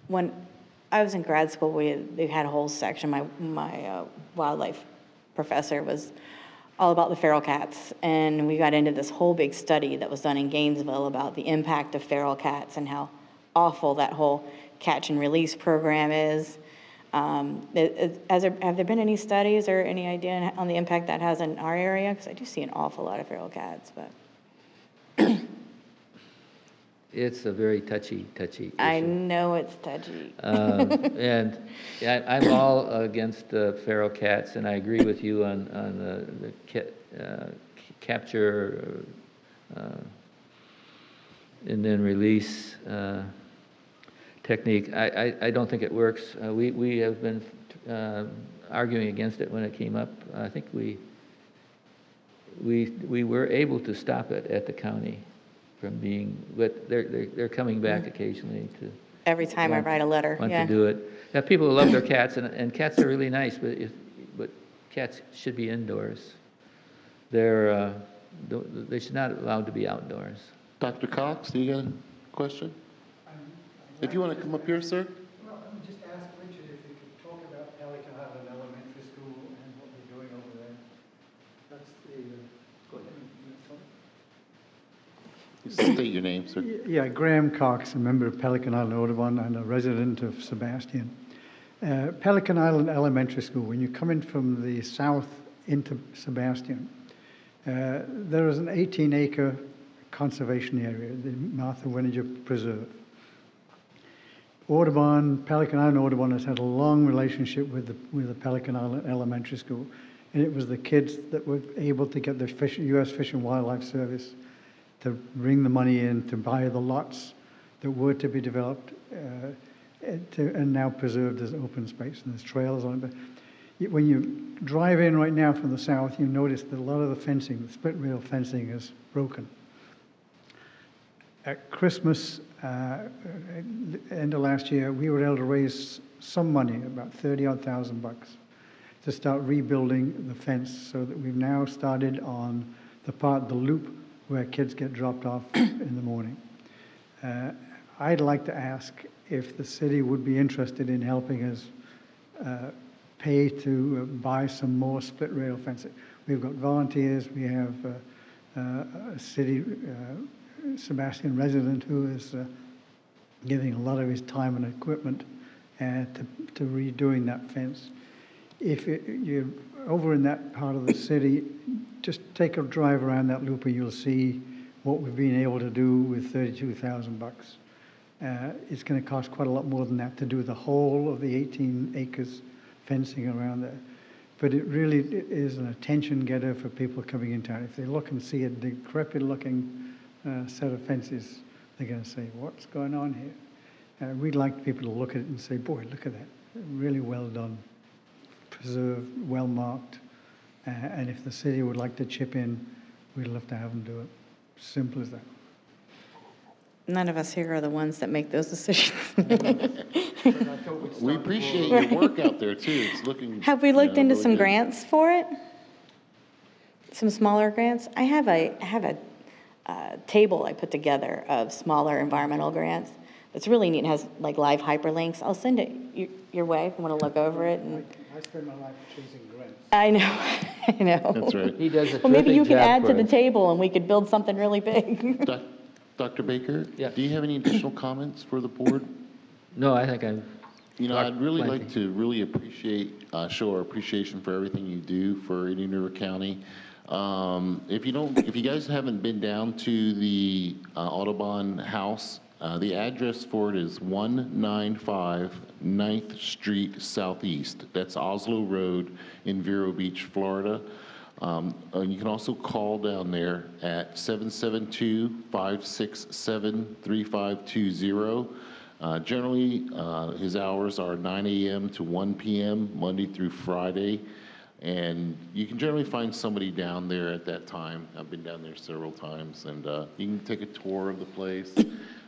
when I was in grad school, we had a whole section, my wildlife professor was all about the feral cats, and we got into this whole big study that was done in Gainesville about the impact of feral cats and how awful that whole catch and release program is. Have there been any studies or any idea on the impact that has in our area? Because I do see an awful lot of feral cats, but. it's a very touchy issue. I know it's touchy. And yeah, I'm all against feral cats, and I agree with you on the capture and then release technique. I don't think it works. We have been arguing against it when it came up. I think we were able to stop it at the county from being, but they're coming back occasionally to. Every time I write a letter, Want yeah. to do it. Yeah, people who love their cats, and cats are really nice, but cats should be indoors. They should not allowed to be outdoors. Dr. Cox, do you got a question? If you want to come up here, sir. Well, let me just ask Richard if he could talk about Pelican Island Elementary School and what they're doing over there. That's the, go ahead. State your name, sir. Yeah, Graham Cox, a member of Pelican Island Audubon and a resident of Sebastian. Pelican Island Elementary School, when you come in from the south into Sebastian, there is an 18-acre conservation area, the Martha Winiger Preserve. Audubon, Pelican Island Audubon has had a long relationship with the Pelican Island Elementary School, and it was the kids that were able to get the U.S. Fish and Wildlife Service to bring the money in to buy the lots that were to be developed and now preserved as open space, and there's trails on it. But when you drive in right now from the south, you notice that a lot of the fencing, the split rail fencing, is broken. At Christmas, end of last year, we were able to raise some money, about $30,000, to start rebuilding the fence, so that we've now started on the loop where kids get dropped off in the morning. I'd like to ask if the city would be interested in helping us pay to buy some more split rail fencing. We've got volunteers, we have a city Sebastian resident who is giving a lot of his time and equipment to redoing that fence. If you're over in that part of the city, just take a drive around that loop and you'll see what we've been able to do with $32,000. It's going to cost quite a lot more than that to do the whole of the 18 acres fencing around there. But it really is an attention getter for people coming in town. If they look and see a decrepit looking set of fences, they're going to say, what's going on here? We'd like people to look at it and say, boy, look at that. Really well done, preserved, well marked. And if the city would like to chip in, we'd love to have them do it. Simple as that. None of us here are the ones that make those decisions. We appreciate your work out there too. It's looking. Have we looked into really some good. grants for it? Some smaller grants? I have a table I put together of smaller environmental grants. It's really neat. It has like live hyperlinks. I'll send it your way if you want to look over it. And I spend my life chasing grants. I know, I know. That's right. He does a Well, maybe you terrific could job add to for the us. table and we could build something really big. Dr. Baker, Yeah. do you have any additional comments for the board? No, I think I'm. I'd really Plenty. like to really show our appreciation for everything you do for Indian River County. If you guys haven't been down to the Audubon house, the address for it is 195 9th Street Southeast. That's Oslo Road in Vero Beach, Florida. You can also call down there at 772-567-3520. Generally, his hours are 9 a.m. to 1 p.m., Monday through Friday. And you can generally find somebody down there at that time. I've been down there several times, and you can take a tour of the place.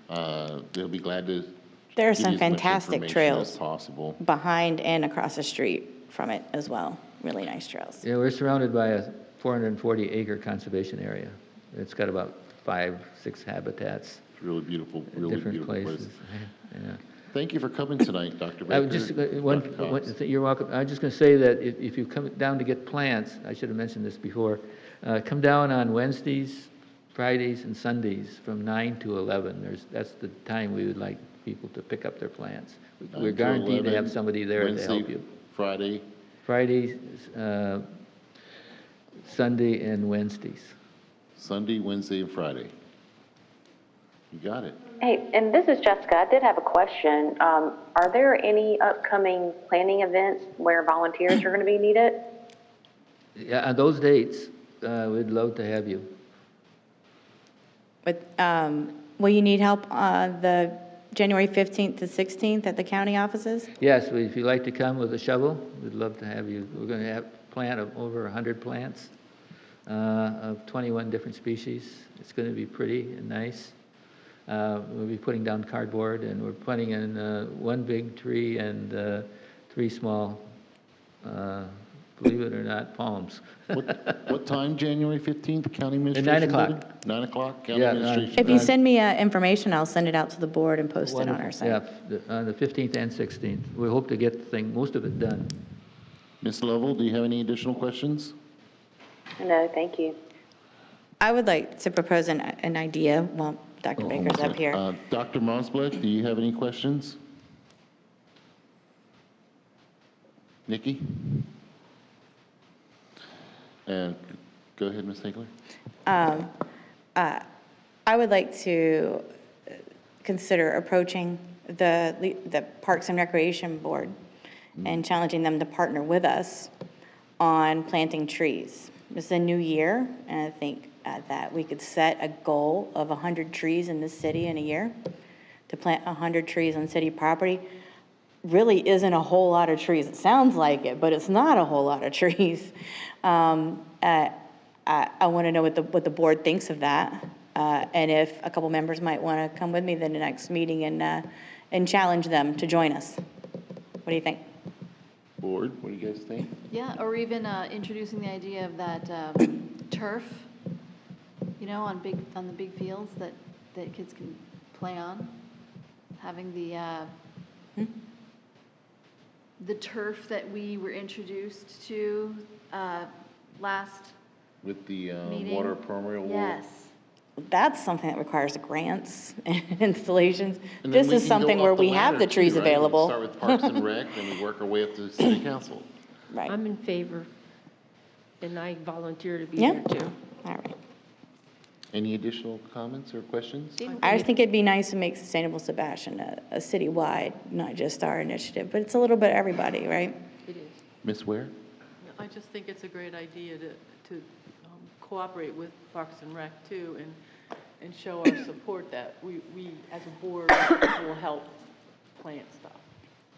They'll be glad to There are give some you as much fantastic information trails as possible. behind and across the street from it as well. Really nice trails. Yeah, we're surrounded by a 440-acre conservation area. It's got about 5-6 habitats, It's really beautiful, really different beautiful place. places. Yeah. Thank you for coming tonight, Dr. Baker. I would just, Dr. Cox. you're welcome. I'm just going to say that if you come down to get plants, I should have mentioned this before, come down on Wednesdays, Fridays, and Sundays from 9 to 11. That's the time we would like people to pick up their plants. 9 We're to guaranteed to 11, have somebody there to help Wednesday, you. Friday. Fridays, Sunday, and Wednesdays. Sunday, Wednesday, and Friday. You got it. Hey, and this is Jessica. I did have a question. Are there any upcoming planning events where volunteers are going to be needed? Yeah, on those dates, we'd love to have you. But, will you need help on the January 15th to 16th at the county offices? Yes, if you'd like to come with a shovel, we'd love to have you. We're going to have plant of over 100 plants of 21 different species. It's going to be pretty and nice. We'll be putting down cardboard, and we're putting in one big tree and 3 small, believe it or not, palms. What time, January 15th, county At administration? 9 o'clock. meeting? 9 o'clock, county Yeah, administration. If you Right. send me information, I'll send it out to the board and post it on our Wonderful. site. Yeah, on the 15th and 16th. We hope to get the thing, most of it done. Ms. Lovell, do you have any additional questions? No, thank you. I would like to propose an idea. Well, Dr. Baker's up here. Dr. Mosblick, do you have any questions? Nikki? And go ahead, Ms. Hagler. I would like to consider approaching the Parks and Recreation Board and challenging them to partner with us on planting trees. It's a new year, and I think that we could set a goal of 100 trees in this city in a year. To plant 100 trees on city property really isn't a whole lot of trees. It sounds like it, but it's not a whole lot of trees. I want to know what the board thinks of that, and if a couple members might want to come with me to the next meeting and challenge them to join us. What do you think? Board, what do you guys think? Yeah, or even introducing the idea of that turf, you know, on the big fields that kids can play on. Having the turf that we were introduced to last With the meeting. water permeable? Yes. That's something that requires grants and installations. And then This we is can go something up where the we have ladder the trees too, right? available. We start with Parks and Rec, then we work our way up to City Council. Right. I'm in favor, and I volunteer to be Yeah. there too. All right. Any additional comments or questions? I just think it'd be nice to make Sustainable Sebastian a citywide, not just our initiative, but it's a little bit everybody, right? It is. Ms. Ware? I just think it's a great idea to cooperate with Parks and Rec too, and show our support that we as a board will help plant stuff.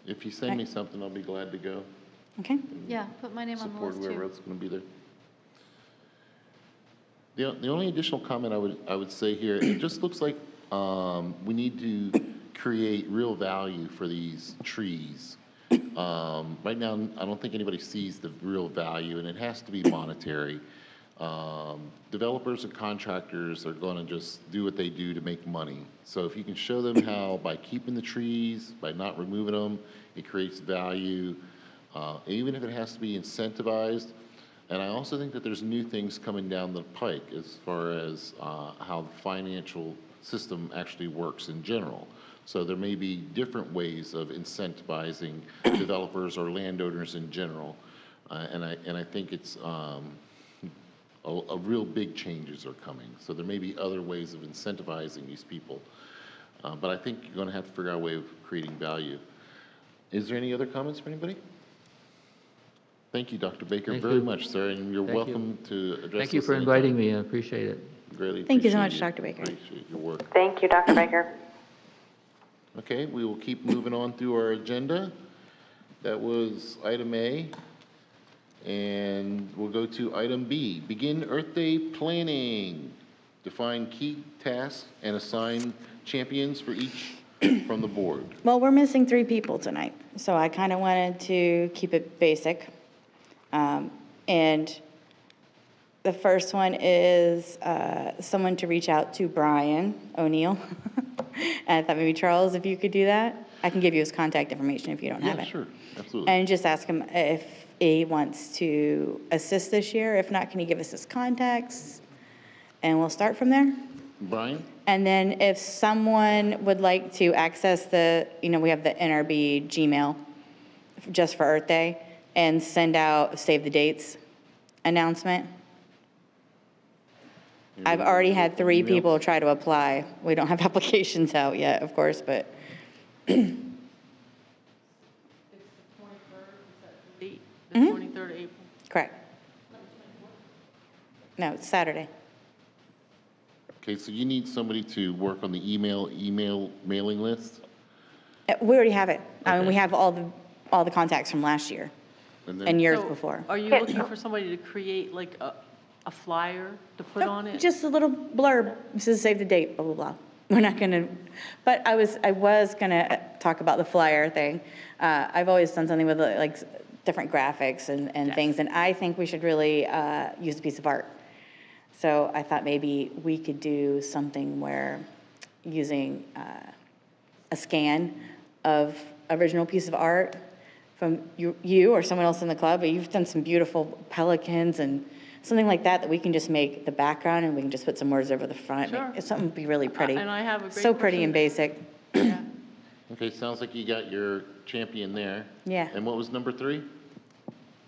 If you send me something, I'll be glad to go. Okay. Yeah, put my name on the Support list whoever too. else is going to be there. The only additional comment I would say here, it just looks like we need to create real value for these trees. Right now, I don't think anybody sees the real value, and it has to be monetary. Developers and contractors are going to just do what they do to make money. So if you can show them how by keeping the trees, by not removing them, it creates value, even if it has to be incentivized. And I also think that there's new things coming down the pike as far as how the financial system actually works in general. So there may be different ways of incentivizing developers or landowners in general. And I think it's a real big changes are coming. So there may be other ways of incentivizing these people. But I think you're going to have to figure out a way of creating value. Is there any other comments from anybody? Thank you, Dr. Baker, Thank very you. much, sir, and you're Thank you. welcome to address us. Thank you for anytime. inviting me. I appreciate it. Greatly Thank you so appreciate much, Dr. Baker. Appreciate your work. Thank you, Dr. Baker. Okay, we will keep moving on through our agenda. That was item A. And we'll go to item B, begin Earth Day planning. Define key tasks and assign champions for each from the board. Well, we're missing 3 people tonight, so I kind of wanted to keep it basic. And the first one is someone to reach out to Brian O'Neill. And I thought maybe Charles, if you could do that. I can give you his contact information if you don't have Yeah, it. sure, absolutely. And just ask him if he wants to assist this year. If not, can he give us his contacts? And we'll start from there. Brian? And then if someone would like to access we have the NRB Gmail just for Earth Day and send out save the dates announcement. I've already had 3 people try to apply. We don't have applications out yet, of course, but It's the 23rd, is that the date? The 23rd of April? correct. No, it's Saturday. Okay, so you need somebody to work on the email mailing list? We already have it. I mean, Okay. we have all the contacts from last year And and years So, before. Are you looking for somebody to create like a flyer to put on it? Just a little blurb, this is save the date, blah, blah, blah. We're not gonna, but I was gonna talk about the flyer thing. I've always done something with like different graphics and things, and I think we should really use a piece of art. So I thought maybe we could do something where using a scan of original piece of art from you or someone else in the club, but you've done some beautiful pelicans and something like that we can just make the background and we can just put some words over the front. Sure. It's something to be really pretty. And I have a great So pretty and person. basic. Yeah. Okay, sounds like you got your champion there. Yeah. And what was number 3?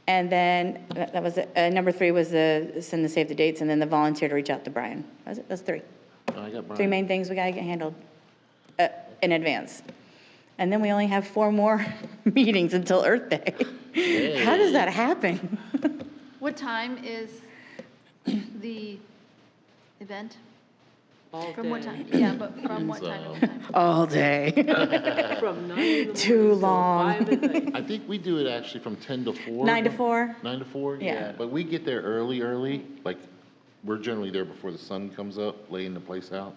And then that was number 3 was send the save the dates and then the volunteer to reach out to Brian. That's 3. Oh, I got 3 Brian. main things we gotta get handled in advance. And then we only have 4 more meetings until Earth Day. How does that happen? What time is the event? All From what day. time? Yeah, but from what time to what time? All day. From 9 in the Too morning till long. 5 at night. I think we do it actually from 10 to 4. 9 to 4? 9 to 4? Yeah. But we get there early, like, we're generally there before the sun comes up, laying the place out.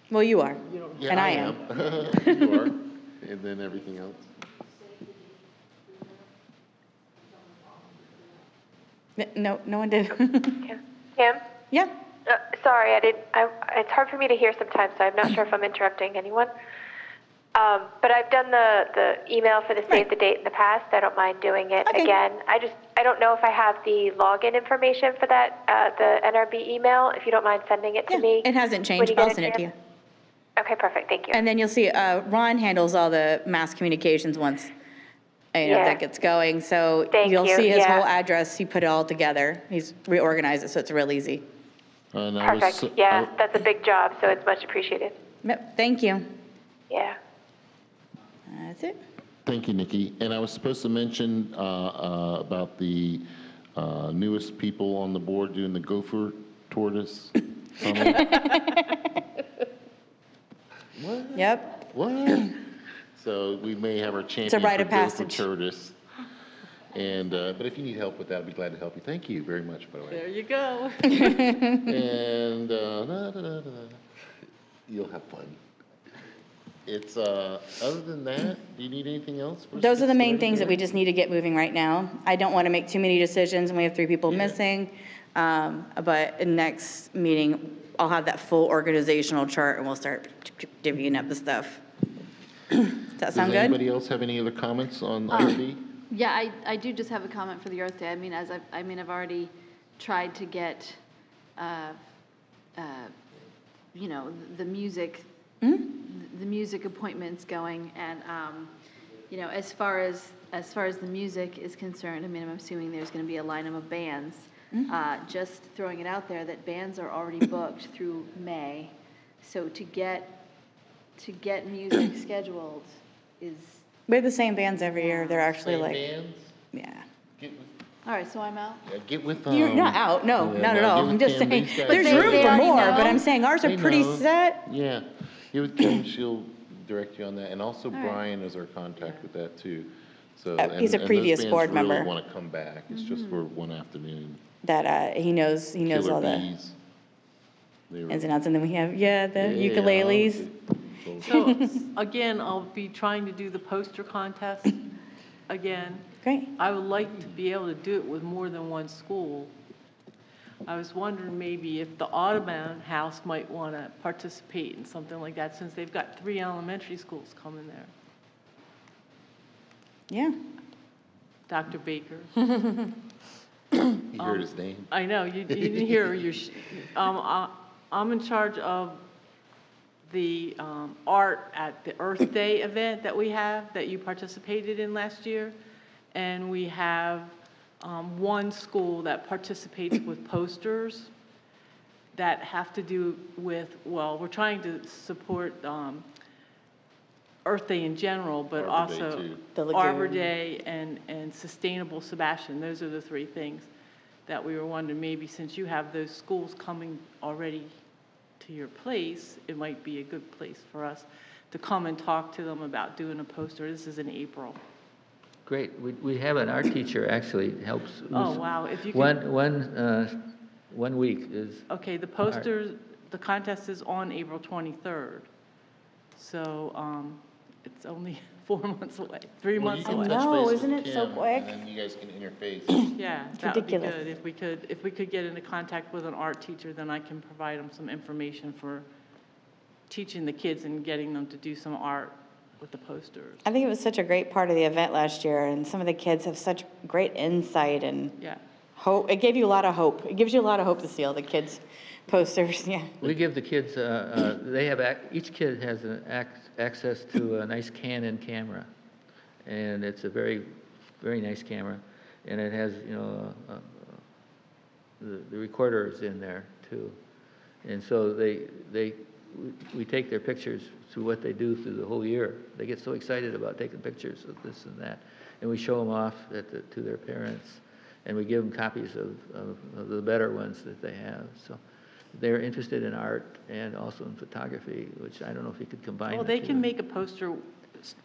Well, you are. Yeah, And I am. You are, and then everything else. No, no one did. Kim? Yeah. Sorry, it's hard for me to hear sometimes, so I'm not sure if I'm interrupting anyone. But I've done the email for the save the date in the past. I don't mind doing it Okay. again. I don't know if I have the login information for that, the NRB email. If you don't mind sending it to me. It hasn't when changed, you but I'll get a send it to you. chance. Okay, perfect, thank you. And then you'll see, Ron handles all the mass communications once, Yeah. that gets going. So Thank you'll you, see his yeah. whole address. He put it all together. He's reorganized it, so it's real easy. And I was Perfect, yeah, that's a big job, so it's much appreciated. Yep, thank you. Yeah. That's it. Thank you, Nikki. And I was supposed to mention about the newest people on the board doing the gopher tortoise summit. Yep. What? So we may have our champion rite for of gopher passage. tortoise. And, but if you need help with that, I'd be glad to help you. Thank you very much, by the way. There you go. And you'll have fun. It's other than that, do you need anything else? for us to Those are the get main started things that we today? just need to get moving right now. I don't want to make too many decisions and we have 3 people Yeah. missing. But in next meeting, I'll have that full organizational chart and we'll start divvying up the stuff. Does that sound Does anybody good? else have any other comments on RD? Yeah, I do just have a comment for the Earth Day. I mean, I've already tried to get, the music, the music appointments going, and as far as the music is concerned, I mean, I'm assuming there's going to be a lineup of bands. Just throwing it out there that bands are already booked through May, so to get music scheduled is. We have the same bands every year. They're actually Same like, bands? yeah. Get with, All right, so I'm out. get with. You're not out, no, yeah, not at no, all. give I'm it just Kim. saying, These guys there's know. room They for already more, know. but I'm saying ours are They pretty know. set. Yeah, give with Kim, she'll direct you on that, and also right. Brian is our contact with that too. So, He's a previous board member. Those bands really want to come back, it's just for one afternoon. That, he knows Killer all the Bees. They were- ins and outs. And then we have, the Yeah, ukuleles. So, again, I'll be trying to do the poster contest again. Great. I would like to be able to do it with more than one school. I was wondering maybe if the Audubon House might want to participate in something like that, since they've got 3 elementary schools coming there. Yeah. Dr. Baker. You heard his name? I know, you didn't hear, I'm in charge of the art at the Earth Day event that we have, that you participated in last year. And we have one school that participates with posters. that have to do with, well, we're trying to support Earth Day in general, but Arbor Day, also too. The Arbor lagoon. Day and Sustainable Sebastian. Those are the three things that we were wondering, maybe since you have those schools coming already to your place, it might be a good place for us to come and talk to them about doing a poster. This is in April. Great. We have an art teacher actually helps. Oh, wow. If you could, One week is, okay, the posters, the contest is on April 23rd. So it's only 4 months away, 3 Well, months you away. can touch No, base isn't with it so Kim, quick? And then you guys can interface. Yeah, It's that would be ridiculous. good. If we could get into contact with an art teacher, then I can provide them some information for teaching the kids and getting them to do some art with the posters. I think it was such a great part of the event last year, and some of the kids have such great insight and Yeah. hope. It gave you a lot of hope. It gives you a lot of hope to see all the kids' posters, yeah. we give the kids, they have, each kid has access to a nice Canon camera. And it's a very, very nice camera. And it has, the recorder is in there too. And so we take their pictures through what they do through the whole year. They get so excited about taking pictures of this and that. And we show them off to their parents. And we give them copies of the better ones that they have. So they're interested in art and also in photography, which I don't know if you could combine. Well, the they two. can make a poster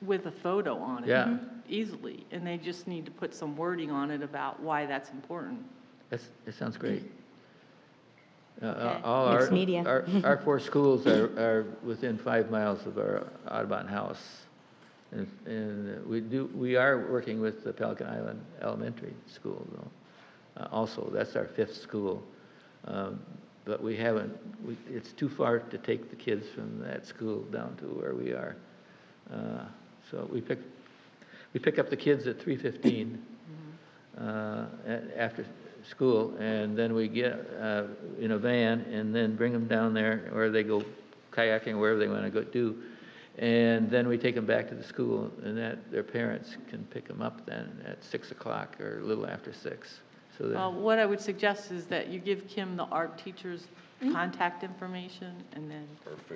with a photo on it. Yeah. Easily, and they just need to put some wording on it about why that's important. It sounds great. Okay. All Mixed media. our 4 schools are within 5 miles of our Audubon house. And we are working with the Pelican Island Elementary School, though. Also, that's our 5th school. But we haven't, it's too far to take the kids from that school down to where we are. So we pick up the kids at 3:15 after school, and then we get in a van and then bring them down there, or they go kayaking, wherever they want to go do. And then we take them back to the school, and their parents can pick them up then at 6 o'clock or a little after 6. So Well, what I would suggest is that you give Kim the art teacher's contact information, and then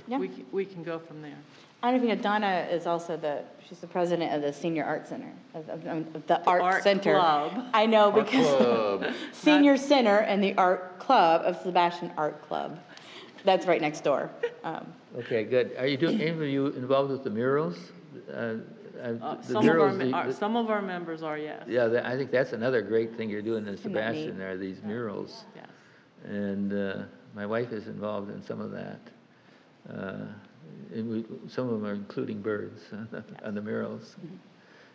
Yeah. we can go from there. I don't know if you know, Donna is also she's the president of the Senior Art Center, of the Art Center. Club. I know, Art because club. Senior Center and the Art Club of Sebastian Art Club. That's right next door. Okay, good. Are any of you involved with the murals? Some of our members are, yes. Yeah, I think that's another great thing you're doing in that Sebastian, neat? there are these murals. Yes. And my wife is involved in some of that. And some of them are including birds on the murals.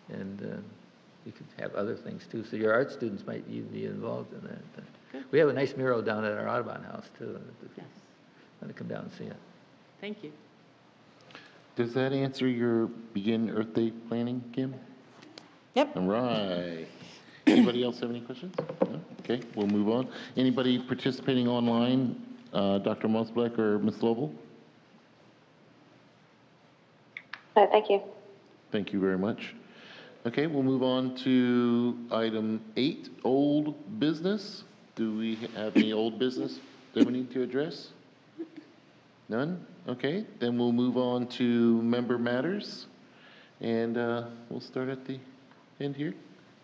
And you could have other things too. So your art students might even be involved in that. Good. We have a nice mural down at our Audubon house too. If you Yes. want to come down and see it. Thank you. Does that answer your Begin Earth Day planning, Kim? Yep. All right. Anybody else have any questions? No? Okay, we'll move on. Anybody participating online, Dr. Mosbeck or Ms. Lovell? No, thank you. Thank you very much. Okay, we'll move on to item 8, old business. Do we have any old business that we need to address? None? Okay, then we'll move on to member matters. And we'll start at the end here.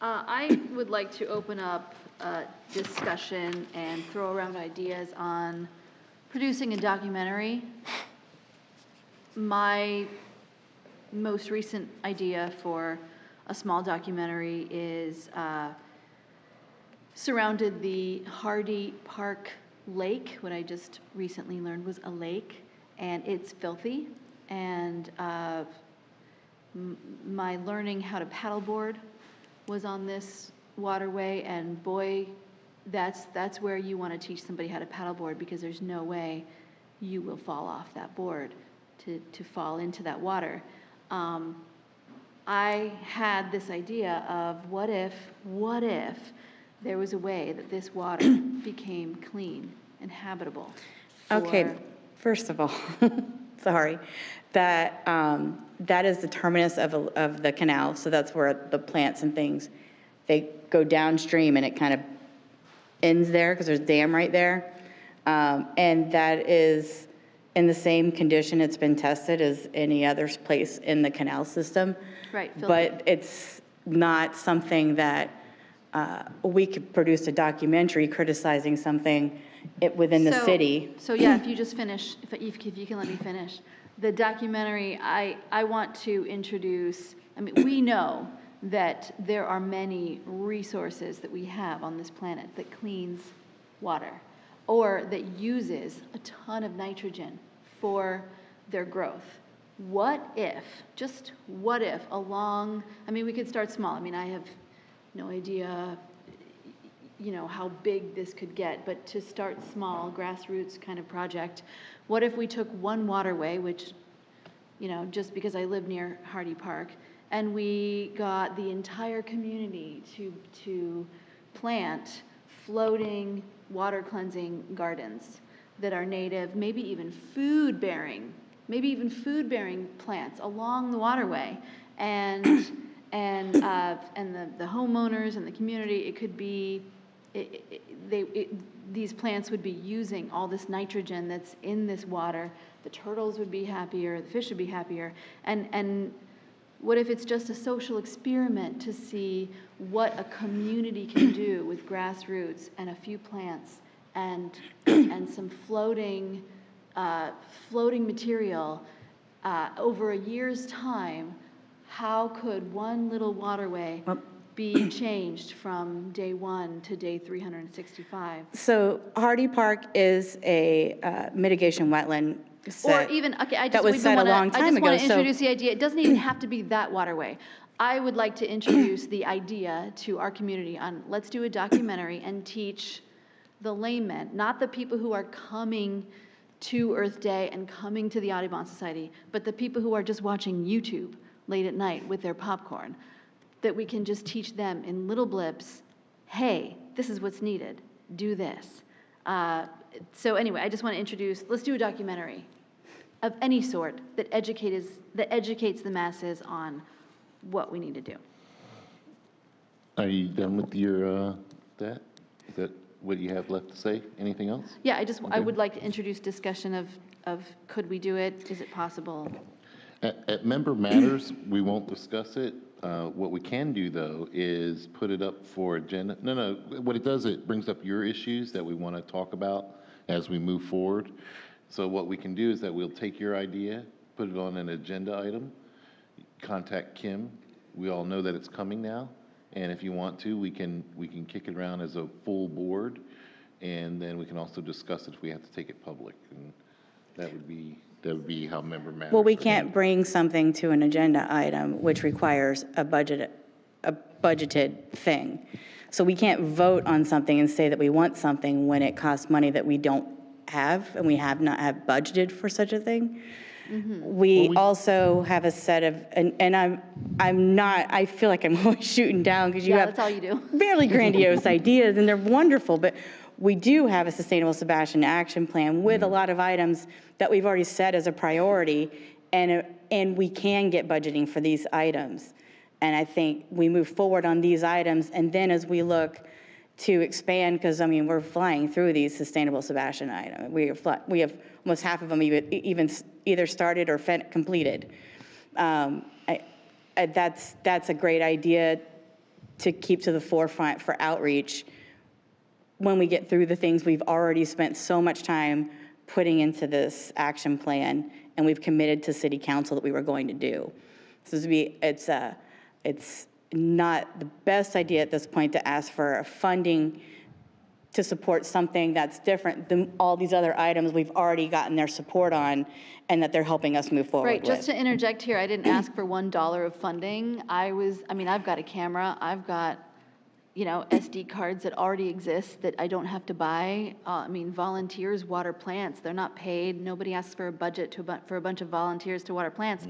I would like to open up a discussion and throw around ideas on producing a documentary. My most recent idea for a small documentary is surrounded the Hardy Park Lake, what I just recently learned was a lake, and it's filthy. And my learning how to paddleboard was on this waterway, and boy, that's where you want to teach somebody how to paddleboard, because there's no way you will fall off that board to fall into that water. I had this idea of what if there was a way that this water became clean and habitable. Okay, first of all, sorry, that is the terminus of the canal, so that's where the plants and things, they go downstream and it kind of ends there because there's a dam right there. And that is in the same condition it's been tested as any other place in the canal system. Right, But it's not something that we could produce a documentary criticizing something within the city. So yeah, if you just finish, if you can let me finish. The documentary, I want to introduce, I mean, we know that there are many resources that we have on this planet that cleans water or that uses a ton of nitrogen for their growth. What if, just what if along, I mean, we could start small. I mean, I have no idea, you know, how big this could get, but to start small, grassroots kind of project, what if we took one waterway, which, you know, just because I live near Hardy Park, and we got the entire community to plant floating water cleansing gardens that are native, maybe even food-bearing plants along the waterway, and the homeowners and the community, it could be, these plants would be using all this nitrogen that's in this water. The turtles would be happier, the fish would be happier, and what if it's just a social experiment to see what a community can do with grassroots and a few plants and some floating material over a year's time? How could one little waterway be changed from day 1 to day 365? So Hardy Park is a mitigation wetland set. Or even, okay, I that was just set a long want time ago. to So introduce the idea. It doesn't even have to be that waterway. I would like to introduce the idea to our community on, let's do a documentary and teach the laymen, not the people who are coming to Earth Day and coming to the Audubon Society, but the people who are just watching YouTube late at night with their popcorn, that we can just teach them in little blips, hey, this is what's needed, do this. So anyway, I just want to introduce, let's do a documentary of any sort that educates the masses on what we need to do. Are you done with your, that? Is that what you have left to say? Anything else? Yeah, I Okay. would like to introduce discussion of could we do it? Is it possible? At Member Matters, we won't discuss it. What we can do, though, is put it up for agenda. No, what it does, it brings up your issues that we want to talk about as we move forward. So what we can do is that we'll take your idea, put it on an agenda item, contact Kim. We all know that it's coming now, and if you want to, we can kick it around as a full board, and then we can also discuss it if we have to take it public, and that would be how Member Matters. well, we can't bring something to an agenda item which requires a budgeted thing. So we can't vote on something and say that we want something when it costs money that we don't have, and we have not have budgeted for such a thing. We also have a set of, and I'm not, I feel like I'm always shooting down because you have that's all you do. fairly grandiose ideas, and they're wonderful, but we do have a Sustainable Sebastian action plan with a lot of items that we've already set as a priority, and we can get budgeting for these items. And I think we move forward on these items, and then as we look to expand, because I mean, we're flying through these Sustainable Sebastian items. We have almost half of them even either started or completed. That's a great idea to keep to the forefront for outreach when we get through the things we've already spent so much time putting into this action plan, and we've committed to City Council that we were going to do. So it's not the best idea at this point to ask for funding to support something that's different than all these other items we've already gotten their support on, and that they're helping us move forward Right, with. just to interject here, I didn't ask for $1 of funding. I mean, I've got a camera, I've got, you know, SD cards that already exist that I don't have to buy. I mean, volunteers water plants, they're not paid. Nobody asks for a budget for a bunch of volunteers to water plants.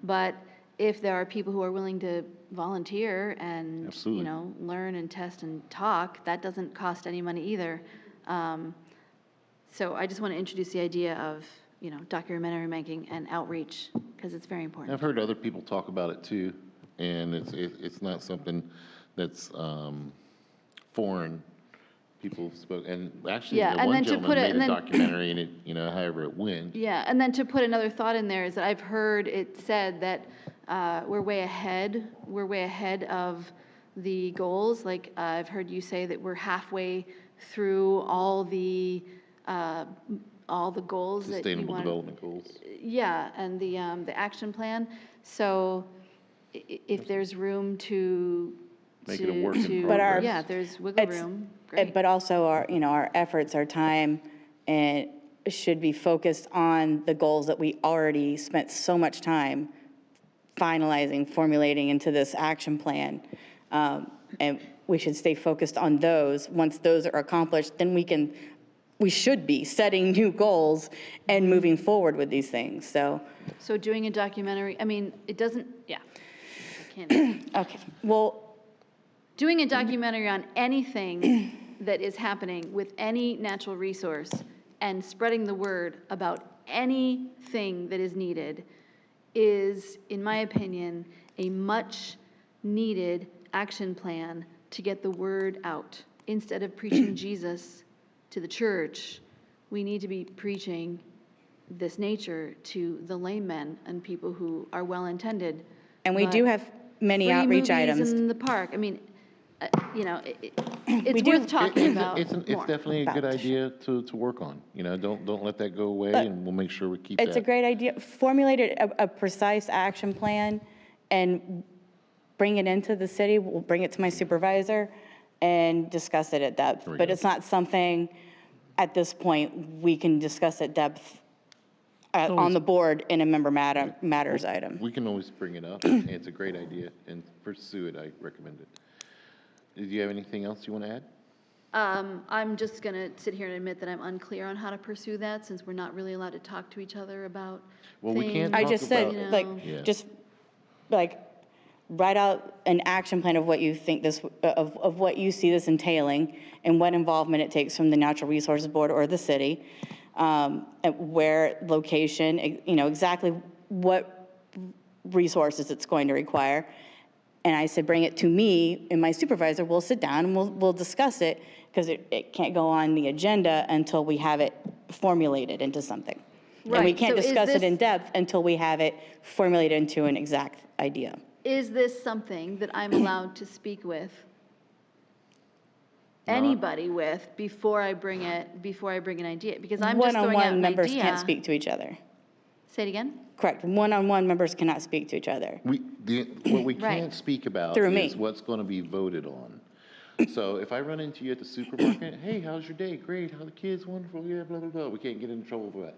But if there are people who are willing to volunteer and, Absolutely. you know, learn and test and talk, that doesn't cost any money either. So I just want to introduce the idea of, you know, documentary making and outreach, because it's very important. I've heard other people talk about it too, and it's not something that's foreign people spoke, and actually, Yeah, the and one then to gentleman put it- made and a then- documentary, and it, you know, however it went. Yeah, and then to put another thought in there is that I've heard it said that we're way ahead of the goals. Like, I've heard you say that we're halfway through all the goals that you Sustainable want. development goals. Yeah, and the action plan. So if there's room to. Make it a work in But our- progress. Yeah, if there's wiggle It's- room, great. But also our, you know, our efforts, our time, and should be focused on the goals that we already spent so much time finalizing, formulating into this action plan. And we should stay focused on those. Once those are accomplished, then we should be setting new goals and moving forward with these things, so. So doing a documentary, I mean, it doesn't, yeah. I can't. Okay, well, Doing a documentary on anything that is happening with any natural resource and spreading the word about anything that is needed is, in my opinion, a much-needed action plan to get the word out. Instead of preaching Jesus to the church, we need to be preaching this nature to the laymen and people who are well-intended. and we do But have many free outreach movies items. in the park. I mean, you know, it's do- worth talking It's about it's more. definitely a good About. idea to work on. You know, don't let that go away, But and we'll make sure we keep that. It's a great idea. Formulate a precise action plan and bring it into the city. We'll bring it to my supervisor and discuss it at depth. There we But go. it's not something, at this point, we can discuss at depth on the board in a member matters item. We can always bring it up. And it's a great idea, and pursue it. I recommend it. Do you have anything else you want to add? I'm just going to sit here and admit that I'm unclear on how to pursue that, since we're not really allowed to talk to each other about Well, we can't things. I talk just said, about- like, Yeah. just, like, write out an action plan of what you think this, of what you see this entailing, and what involvement it takes from the Natural Resources Board or the city, and where, location, you know, exactly what resources it's going to require. And I said, bring it to me, and my supervisor will sit down and we'll discuss it, because it can't go on the agenda until we have it formulated into something. And we Right, can't so is discuss it this- in depth until we have it formulated into an exact idea. Is this something that I'm allowed to speak with anybody with before I bring an idea? Because I'm just throwing out One-on-one an members idea. can't speak to each other. Say it again? Correct. One-on-one members cannot speak to each other. What we Right. can't speak about Through me. is what's going to be voted on. So if I run into you at the supermarket, hey, how's your day? Great. How the kids? Wonderful. Yeah, blah, blah, blah. We can't get in trouble for that.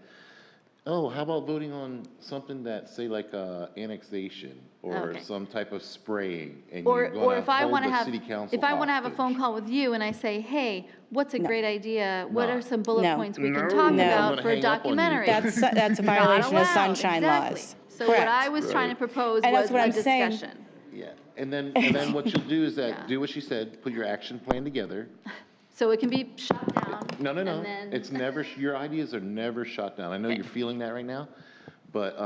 Oh, how about voting on something that, say, like annexation or Okay. some type of spraying, and Or, you're or going if to I hold want to the have, city council if I want to have a phone hostage. call with you and I say, hey, what's a great idea? What No. are some bullet No. points we can No, talk I'm about gonna for a hang up on you. documentary? That's a Not violation of allowed, sunshine exactly. laws. So what Correct. I was trying to propose And was that's what a I'm saying. discussion. Yeah, and then what you'll do is that, Yeah. do what she said, put your action plan together. So it can be shut down. No. And then, It's never, your ideas are never shot down. I know Okay. you're feeling that right now, but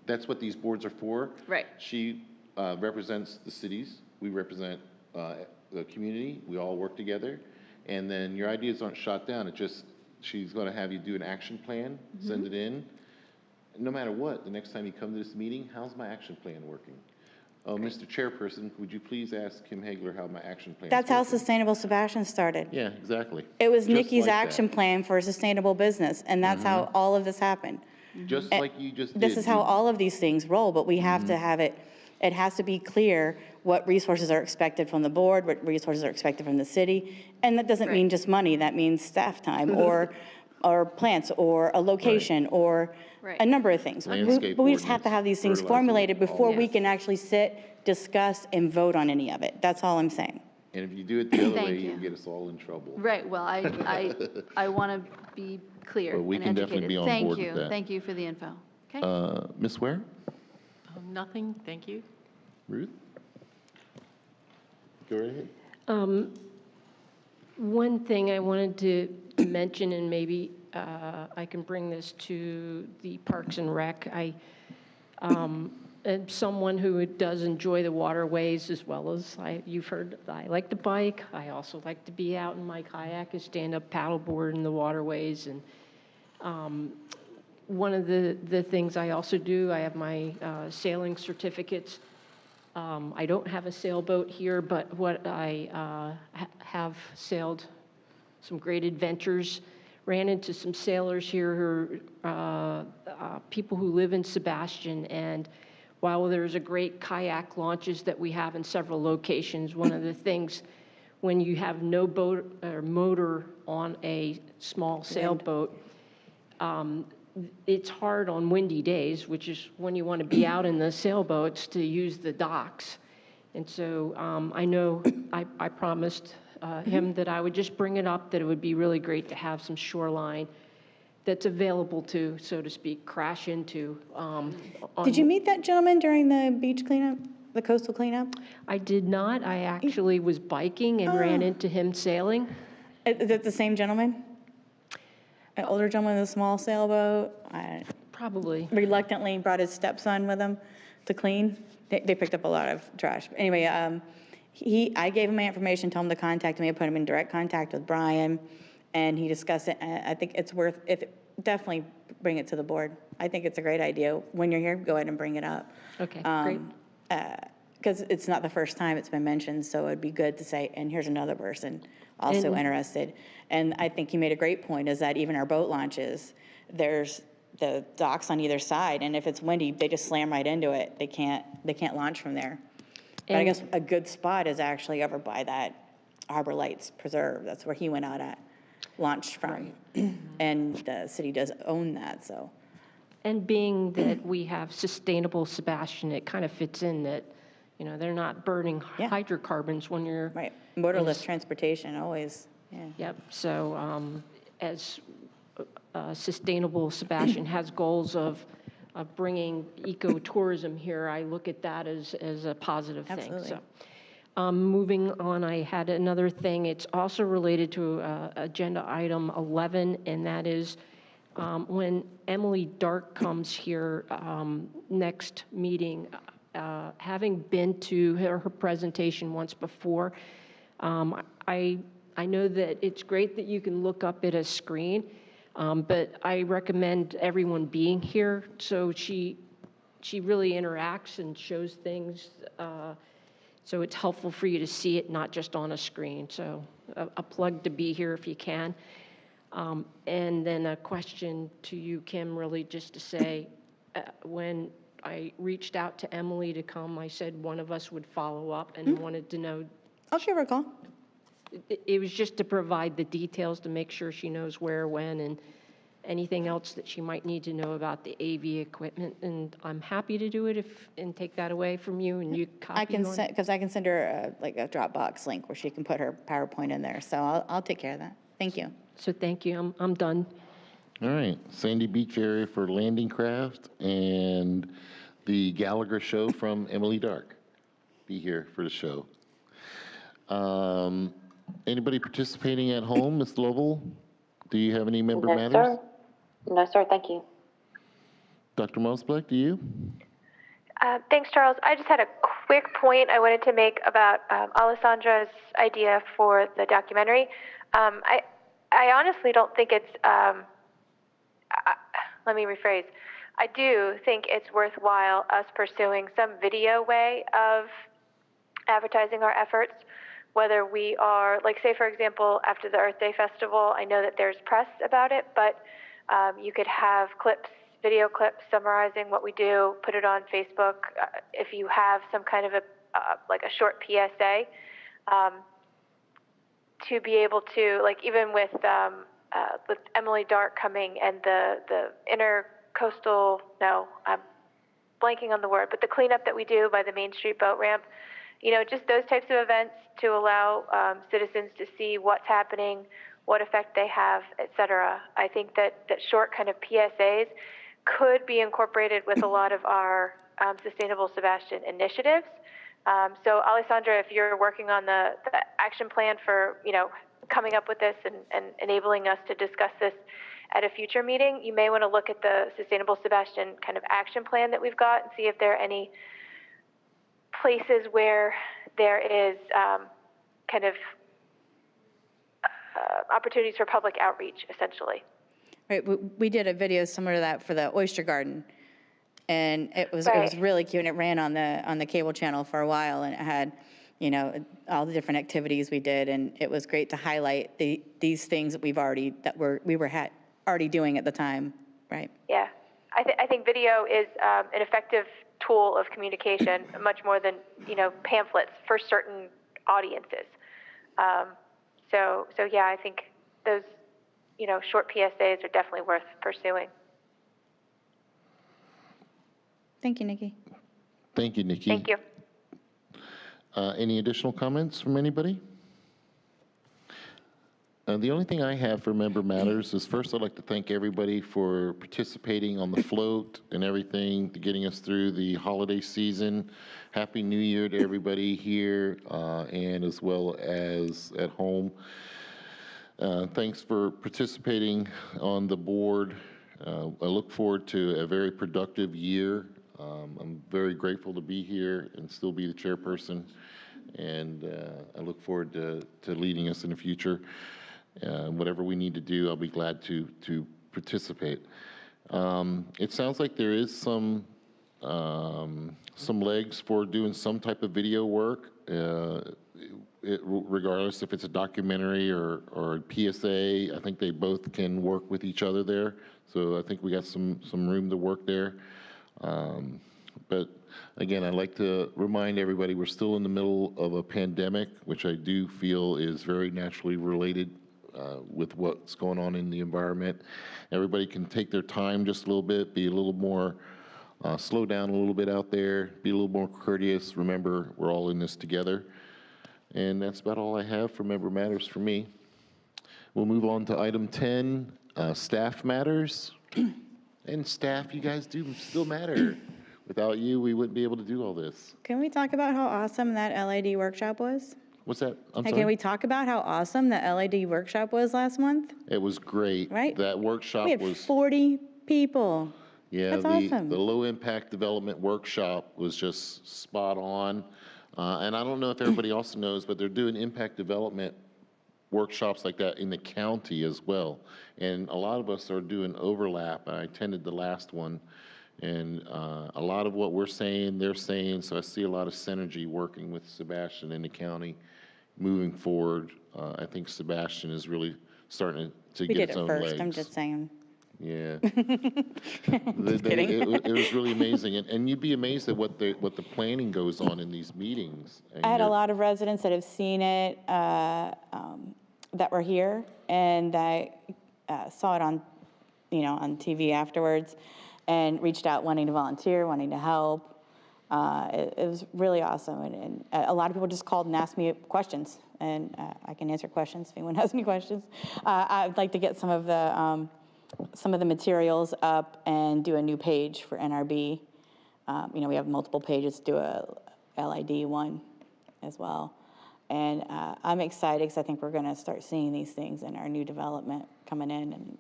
that's what these boards are for. Right. She represents the cities, we represent the community, we all work together, and then your ideas aren't shot down. It just, she's going to have you do an action plan, Mm-hmm. send it in. No matter what, the next time you come to this meeting, how's my action plan working? Oh, Mr. Chairperson, would you please ask Kim Hagler how my action plan is That's how working? Sustainable Sebastian started. Yeah, exactly. It was Just Nikki's like that. action plan for a sustainable business, and that's how all of this happened. Just And like you just did. This is how You- all of these things roll, but we have to have it has to be clear what resources are expected from the board, what resources are expected from the city. And that doesn't mean Right. just money, that means staff time or plants or a location or Right. a number of things. Landscape But we just have to ordinance, have these things fertilizer, formulated all before that. we can actually sit, discuss, and vote on any of it. That's all I'm saying. And if you do it the other Thank way, you. you'll get us all in trouble. right, well, I want to be clear But we and can definitely educated. be on Thank board you. with that. Thank you for the info. Okay. Ms. Ware? Nothing, thank you. Ruth? Go right ahead. One thing I wanted to mention, and maybe I can bring this to the Parks and Rec. and someone who does enjoy the waterways as well as you've heard, I like to bike. I also like to be out in my kayak and stand-up paddleboard in the waterways. And one of the things I also do, I have my sailing certificates. I don't have a sailboat here, but what I have sailed some great adventures. Ran into some sailors here who are people who live in Sebastian, and while there's a great kayak launches that we have in several locations, one of the things when you have no boat or motor on a small sailboat, it's hard on windy days, which is when you want to be out in the sailboats, to use the docks. And so I know I promised him that I would just bring it up, that it would be really great to have some shoreline that's available to, so to speak, crash into. Did you meet that gentleman during the beach cleanup, the coastal cleanup? I did not. I actually was biking and ran into him sailing. Is it the same gentleman? An older gentleman with a small sailboat? Probably. Reluctantly brought his stepson with him to clean. They picked up a lot of trash. Anyway, I gave him my information, told him to contact me. I put him in direct contact with Brian, and he discussed it. And I think it's worth, definitely bring it to the board. I think it's a great idea. When you're here, go ahead and bring it up. Okay, great. Because it's not the first time it's been mentioned, so it'd be good to say, and here's another person also interested. And I think you made a great point, is that even our boat launches, there's the docks on either side, and if it's windy, they just slam right into it. They can't launch from there. But I guess a good spot is actually over by that Harbor Lights Preserve. That's where he went out at, launched from. Right. And the city does own that, so. And being that we have sustainable Sebastian, it kind of fits in that, they're not burning hydrocarbons when you're. Right, motorless transportation, always, yeah. Yep, so as sustainable Sebastian has goals of bringing ecotourism here, I look at that as a positive thing. Absolutely. So, moving on, I had another thing. It's also related to agenda item 11, and that is when Emily Dark comes here next meeting, having been to her presentation once before, I know that it's great that you can look up at a screen, but I recommend everyone being here, so she really interacts and shows things, so it's helpful for you to see it, not just on a screen. So a plug to be here if you can. And then a question to you, Kim, really just to say, when I reached out to Emily to come, I said one of us would follow up and wanted to know. I'll give her a call. It was just to provide the details to make sure she knows where, when, and anything else that she might need to know about the AV equipment. And I'm happy to do it and take that away from you, and you copy. I can send, because I can send her a Dropbox link where she can put her PowerPoint in there. So I'll take care of that. Thank you. So thank you. I'm done. All right, Sandy Beach area for landing craft and the Gallagher show from Emily Dark. Be here for the show. Anybody participating at home, Ms. Lovell? Do you have any member No, matters? sir. No, sir, thank you. Dr. Mosbeck, do you? Thanks, Charles. I just had a quick point I wanted to make about Alessandra's idea for the documentary. I honestly don't think it's, let me rephrase. I do think it's worthwhile us pursuing some video way of advertising our efforts, whether we are, like, say, for example, after the Earth Day Festival, I know that there's press about it, but you could have clips, video clips summarizing what we do, put it on Facebook. If you have some kind of like a short PSA, to be able to, like, even with Emily Dark coming and the intercoastal, no, I'm blanking on the word, but the cleanup that we do by the Main Street boat ramp, just those types of events to allow citizens to see what's happening, what effect they have, et cetera. I think that short kind of PSAs could be incorporated with a lot of our Sustainable Sebastian initiatives. So Alessandra, if you're working on the action plan for, coming up with this and enabling us to discuss this at a future meeting, you may want to look at the Sustainable Sebastian kind of action plan that we've got and see if there are any places where there is kind of opportunities for public outreach, essentially. Right, we did a video similar to that for the oyster garden, and it was really cute. And it ran on the cable channel for a while, and it had, you know, all the different activities we did, and it was great to highlight these things that we were already doing at the time, right? Yeah, I think video is an effective tool of communication, much more than, you know, pamphlets for certain audiences. So yeah, I think those, you know, short PSAs are definitely worth pursuing. Thank you, Nikki. Thank you, Nikki. Thank you. Any additional comments from anybody? The only thing I have for Member Matters is, first, I'd like to thank everybody for participating on the float and everything, to getting us through the holiday season. Happy New Year to everybody here and as well as at home. Thanks for participating on the board. I look forward to a very productive year. I'm very grateful to be here and still be the chairperson, and I look forward to leading us in the future. Whatever we need to do, I'll be glad to participate. It sounds like there is some legs for doing some type of video work, regardless if it's a documentary or a PSA. I think they both can work with each other there. So I think we got some room to work there. But again, I'd like to remind everybody we're still in the middle of a pandemic, which I do feel is very naturally related with what's going on in the environment. Everybody can take their time just a little bit, be a little more, slow down a little bit out there, be a little more courteous. Remember, we're all in this together. And that's about all I have for Member Matters for me. We'll move on to item 10, Staff Matters. And staff, you guys do still matter. Without you, we wouldn't be able to do all this. Can we talk about how awesome that LID workshop was? What's that? I'm Hey, sorry? can we talk about how awesome that LID workshop was last month? It was great. Right? That workshop We had was 40 people. Yeah, That's the awesome. low impact development workshop was just spot on. And I don't know if everybody also knows, but they're doing impact development workshops like that in the county as well. And a lot of us are doing overlap. I attended the last one, and a lot of what we're saying, they're saying, so I see a lot of synergy working with Sebastian in the county moving forward. I think Sebastian is really starting to get its own legs. We did it first, I'm just saying. Yeah. Just kidding. It was really amazing. And you'd be amazed at what the planning goes on in these meetings. And I had a lot of residents that have seen it, that were here, and that saw it on, on TV afterwards, and reached out wanting to volunteer, wanting to help. It was really awesome, and a lot of people just called and asked me questions, and I can answer questions if anyone has any questions. I'd like to get some of the materials up and do a new page for NRB. We have multiple pages, do a LID one as well. And I'm excited because I think we're going to start seeing these things in our new development coming in, and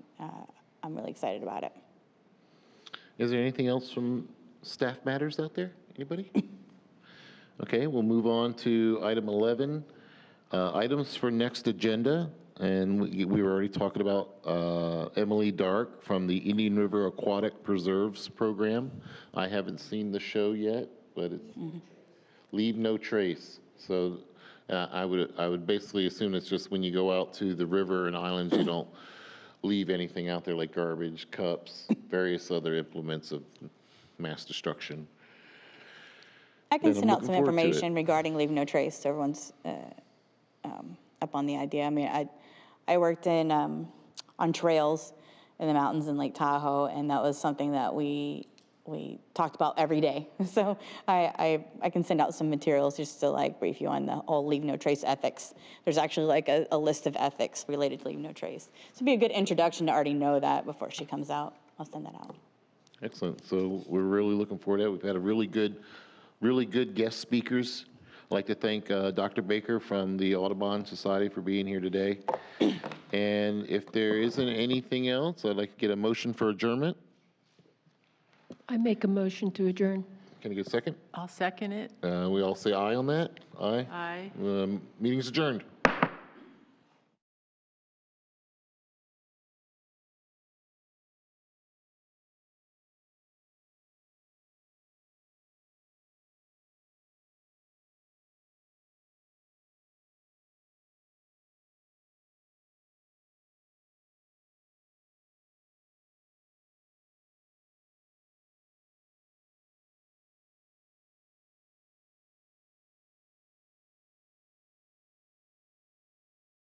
I'm really excited about it. Is there anything else from staff matters out there? Anybody? Okay, we'll move on to item 11, items for next agenda. And we were already talking about Emily Dark from the Indian River Aquatic Preserves Program. I haven't seen the show yet, but it's Leave No Trace. So I would basically assume it's just when you go out to the river and islands, you don't leave anything out there like garbage, cups, various other implements of mass destruction. I can send out some information regarding Leave No Trace so everyone's up on the idea. I mean, I worked on trails in the mountains in Lake Tahoe, and that was something that we talked about every day. So I can send out some materials just to brief you on the whole Leave No Trace ethics. There's actually a list of ethics related to Leave No Trace. So it'd be a good introduction to already know that before she comes out. I'll send that out. Excellent. So we're really looking forward to it. We've had a really good guest speakers I'd like to thank Dr. Baker from the Audubon Society for being here today. And if there isn't anything else, I'd like to get a motion for adjournment. I make a motion to adjourn. Can I get a second? I'll second it. We all say aye on that? Aye? Aye. Meeting's adjourned.